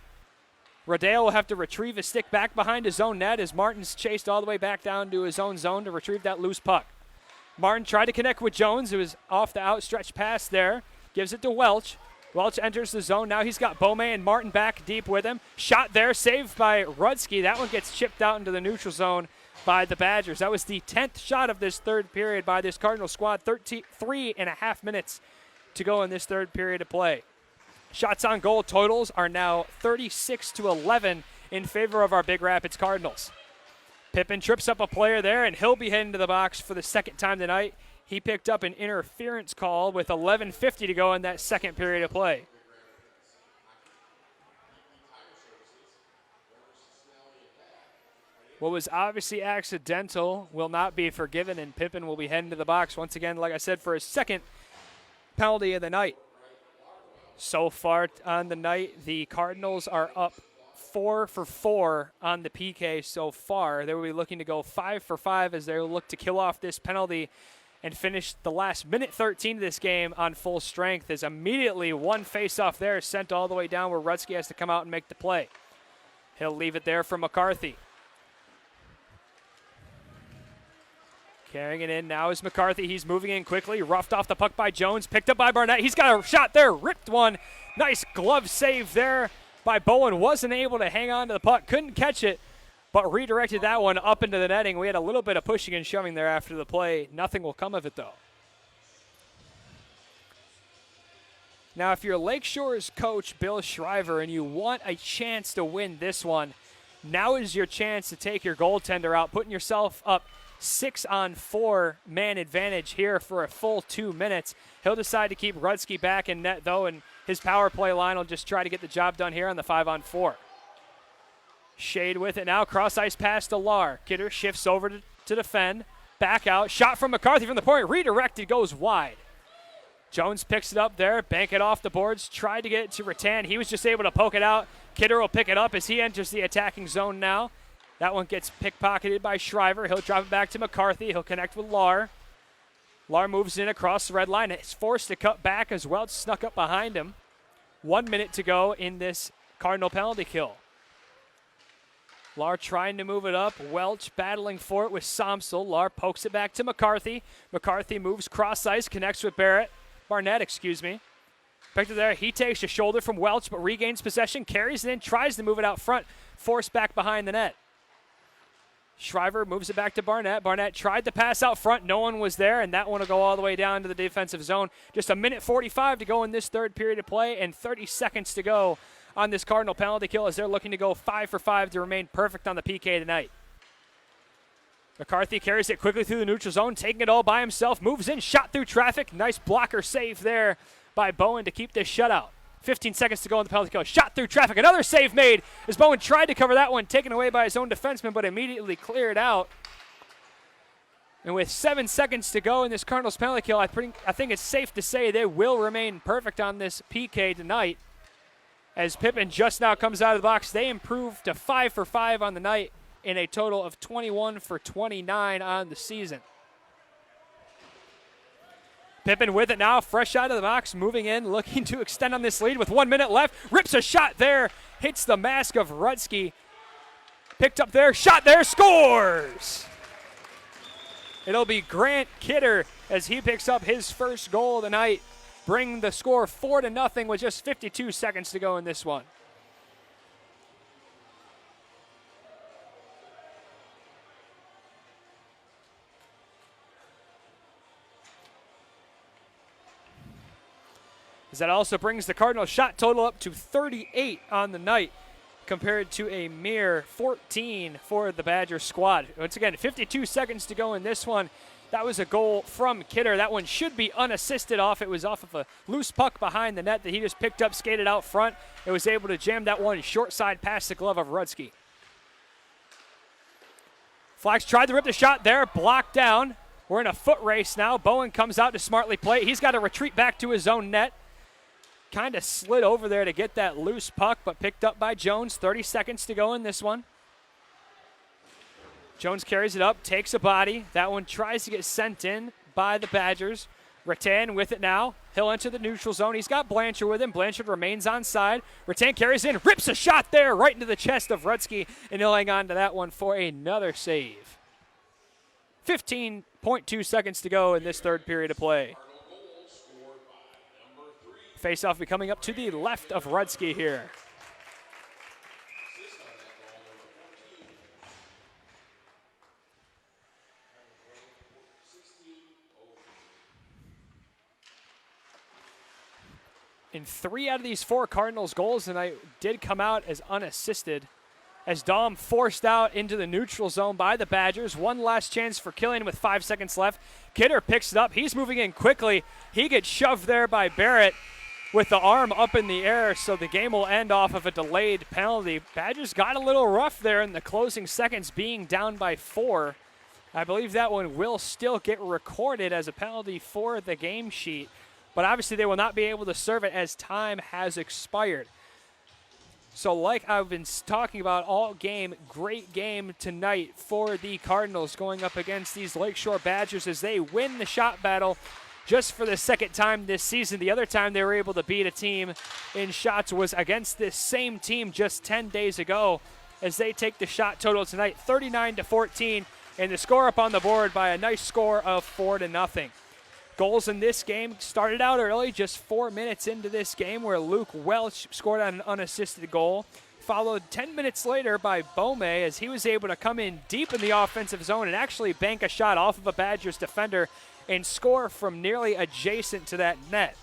Rodale will have to retrieve his stick back behind his own net as Martin's chased all the way back down to his own zone to retrieve that loose puck. Martin tried to connect with Jones, who was off the outstretched pass there. Gives it to Welch. Welch enters the zone. Now he's got Beaumay and Martin back deep with him. Shot there, saved by Rudsky. That one gets chipped out into the neutral zone by the Badgers. That was the 10th shot of this third period by this Cardinal squad. 3.5 minutes to go in this third period of play. Shots on goal totals are now 36-11 in favor of our Big Rapids Cardinals. Pippin trips up a player there, and he'll be heading to the box for the second time tonight. He picked up an interference call with 11:50 to go in that second period of play. What was obviously accidental will not be forgiven, and Pippin will be heading to the box once again, like I said, for his second penalty of the night. So far on the night, the Cardinals are up 4 for 4 on the PK so far. They will be looking to go 5 for 5 as they look to kill off this penalty and finish the last minute 13 of this game on full strength, as immediately one face-off there is sent all the way down where Rudsky has to come out and make the play. He'll leave it there for McCarthy. Carrying it in now is McCarthy. He's moving in quickly. Roughed off the puck by Jones. Picked up by Barnett. He's got a shot there. Ripped one. Nice glove save there by Bowen. Wasn't able to hang on to the puck. Couldn't catch it, but redirected that one up into the netting. We had a little bit of pushing and shoving there after the play. Nothing will come of it, though. Now, if you're Lakeshore's coach, Bill Shriver, and you want a chance to win this one, now is your chance to take your goaltender out, putting yourself up 6-on-4 man advantage here for a full 2 minutes. He'll decide to keep Rudsky back in net, though, and his power play line will just try to get the job done here on the 5-on-4. Shade with it now. Cross-ice pass to Lahr. Kidder shifts over to defend. Back out. Shot from McCarthy from the point. Redirected. Goes wide. Jones picks it up there. Bank it off the boards. Tried to get it to Rattan. He was just able to poke it out. Kidder will pick it up as he enters the attacking zone now. That one gets pickpocketed by Shriver. He'll drop it back to McCarthy. He'll connect with Lahr. Lahr moves in across the red line. It's forced to cut back as Welch snuck up behind him. 1 minute to go in this Cardinal penalty kill. Lahr trying to move it up. Welch battling for it with Somsel. Lahr pokes it back to McCarthy. McCarthy moves cross ice, connects with Barnett. Back to there. He takes a shoulder from Welch, but regains possession, carries it in, tries to move it out front, forced back behind the net. Shriver moves it back to Barnett. Barnett tried to pass out front. No one was there, and that one will go all the way down to the defensive zone. Just 1:45 to go in this third period of play and 30 seconds to go on this Cardinal penalty kill as they're looking to go 5 for 5 to remain perfect on the PK tonight. McCarthy carries it quickly through the neutral zone, taking it all by himself, moves in, shot through traffic. Nice blocker save there by Bowen to keep this shutout. 15 seconds to go in the penalty kill. Shot through traffic. Another save made as Bowen tried to cover that one, taken away by his own defenseman, but immediately cleared out. And with 7 seconds to go in this Cardinals penalty kill, I think it's safe to say they will remain perfect on this PK tonight. As Pippin just now comes out of the box, they improve to 5 for 5 on the night in a total of 21 for 29 on the season. Pippin with it now, fresh out of the box, moving in, looking to extend on this lead with 1 minute left. Rips a shot there, hits the mask of Rudsky. Picked up there, shot there, scores! It'll be Grant Kidder as he picks up his first goal of the night, bringing the score 4-0 with just 52 seconds to go in this one. as that also brings the Cardinals shot total up to 38 on the night, compared to a mere 14 for the Badger squad. Once again, 52 seconds to go in this one. That was a goal from Kidder. That one should be unassisted off. It was off of a loose puck behind the net that he just picked up, skated out front, and was able to jam that one short side past the glove of Rudsky. Flax tried to rip the shot there, blocked down. We're in a foot race now. Bowen comes out to smartly play. He's got to retreat back to his own net. Kind of slid over there to get that loose puck, but picked up by Jones. 30 seconds to go in this one. Jones carries it up, takes a body. That one tries to get sent in by the Badgers. Rattan with it now. He'll enter the neutral zone. He's got Blanchard with him. Blanchard remains on side. Rattan carries in, rips a shot there right into the chest of Rudsky, and he'll hang on to that one for another save. 15.2 seconds to go in this third period of play. Face-off be coming up to the left of Rudsky here. In 3 out of these 4 Cardinals goals tonight did come out as unassisted, as Dom forced out into the neutral zone by the Badgers. One last chance for Killian with 5 seconds left. Kidder picks it up. He's moving in quickly. He gets shoved there by Barrett with the arm up in the air, so the game will end off of a delayed penalty. Badgers got a little rough there in the closing seconds, being down by 4. I believe that one will still get recorded as a penalty for the game sheet, but obviously they will not be able to serve it as time has expired. So like I've been talking about all game, great game tonight for the Cardinals going up against these Lakeshore Badgers as they win the shot battle just for the second time this season. The other time they were able to beat a team in shots was against this same team just 10 days ago, as they take the shot total tonight 39-14, and the score up on the board by a nice score of 4-0. Goals in this game started out early, just 4 minutes into this game, where Luke Welch scored on an unassisted goal, followed 10 minutes later by Bome, as he was able to come in deep in the offensive zone and actually bank a shot off of a Badgers defender and score from nearly adjacent to that net.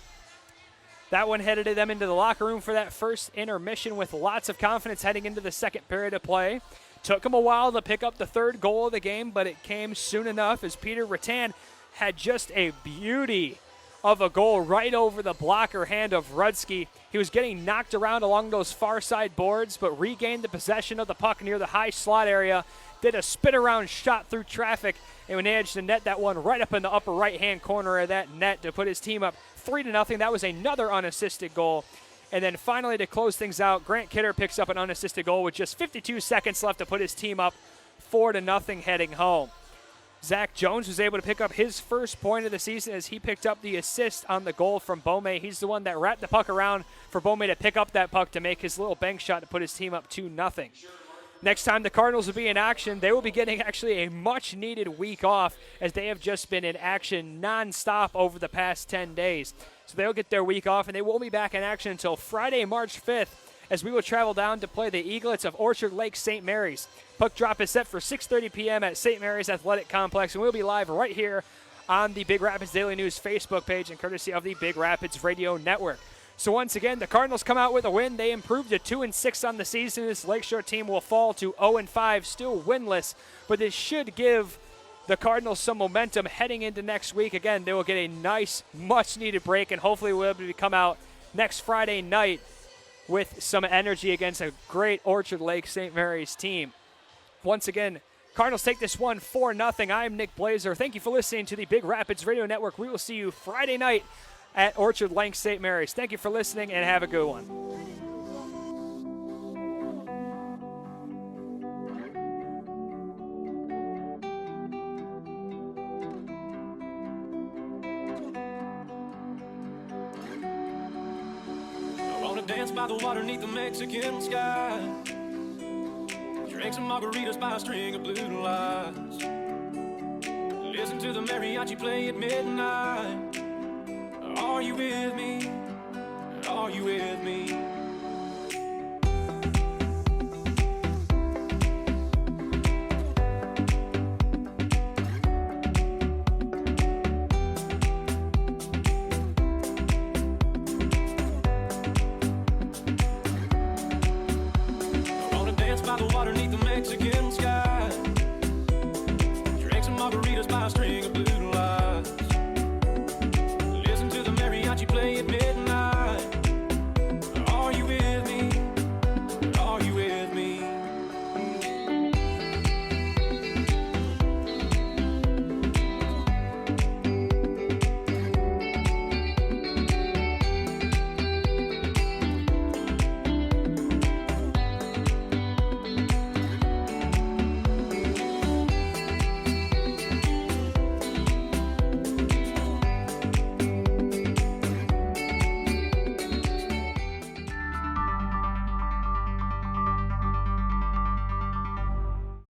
That one headed them into the locker room for that first intermission with lots of confidence heading into the second period of play. Took them a while to pick up the third goal of the game, but it came soon enough as Peter Rattan had just a beauty of a goal right over the blocker hand of Rudsky. He was getting knocked around along those far side boards, but regained the possession of the puck near the high slot area, did a spin around shot through traffic, and managed to net that one right up in the upper right-hand corner of that net to put his team up 3-0. That was another unassisted goal. And then finally, to close things out, Grant Kidder picks up an unassisted goal with just 52 seconds left to put his team up 4-0 heading home. Zach Jones was able to pick up his first point of the season as he picked up the assist on the goal from Bome. He's the one that wrapped the puck around for Bome to pick up that puck to make his little bank shot to put his team up 2-0. Next time the Cardinals will be in action, they will be getting actually a much-needed week off, as they have just been in action nonstop over the past 10 days. So they'll get their week off, and they won't be back in action until Friday, March 5th, as we will travel down to play the Eaglets of Orchard Lake St. Mary's. Puck drop is set for 6:30 p.m. at St. Mary's Athletic Complex, and we'll be live right here on the Big Rapids Daily News Facebook page and courtesy of the Big Rapids Radio Network. So once again, the Cardinals come out with a win. They improved to 2-6 on the season. This Lakeshore team will fall to 0-5, still winless, but this should give the Cardinals some momentum heading into next week. Again, they will get a nice, much-needed break, and hopefully we'll be able to come out next Friday night with some energy against a great Orchard Lake St. Mary's team. Once again, Cardinals take this one 4-0. I'm Nick Blazer. Thank you for listening to the Big Rapids Radio Network. We will see you Friday night at Orchard Lake St. Mary's. Thank you for listening, and have a good one. I wanna dance by the water beneath the Mexican sky. Drink some margaritas by a string of blue lights. Listen to the mariachi play at midnight. Are you with me? Are you with me?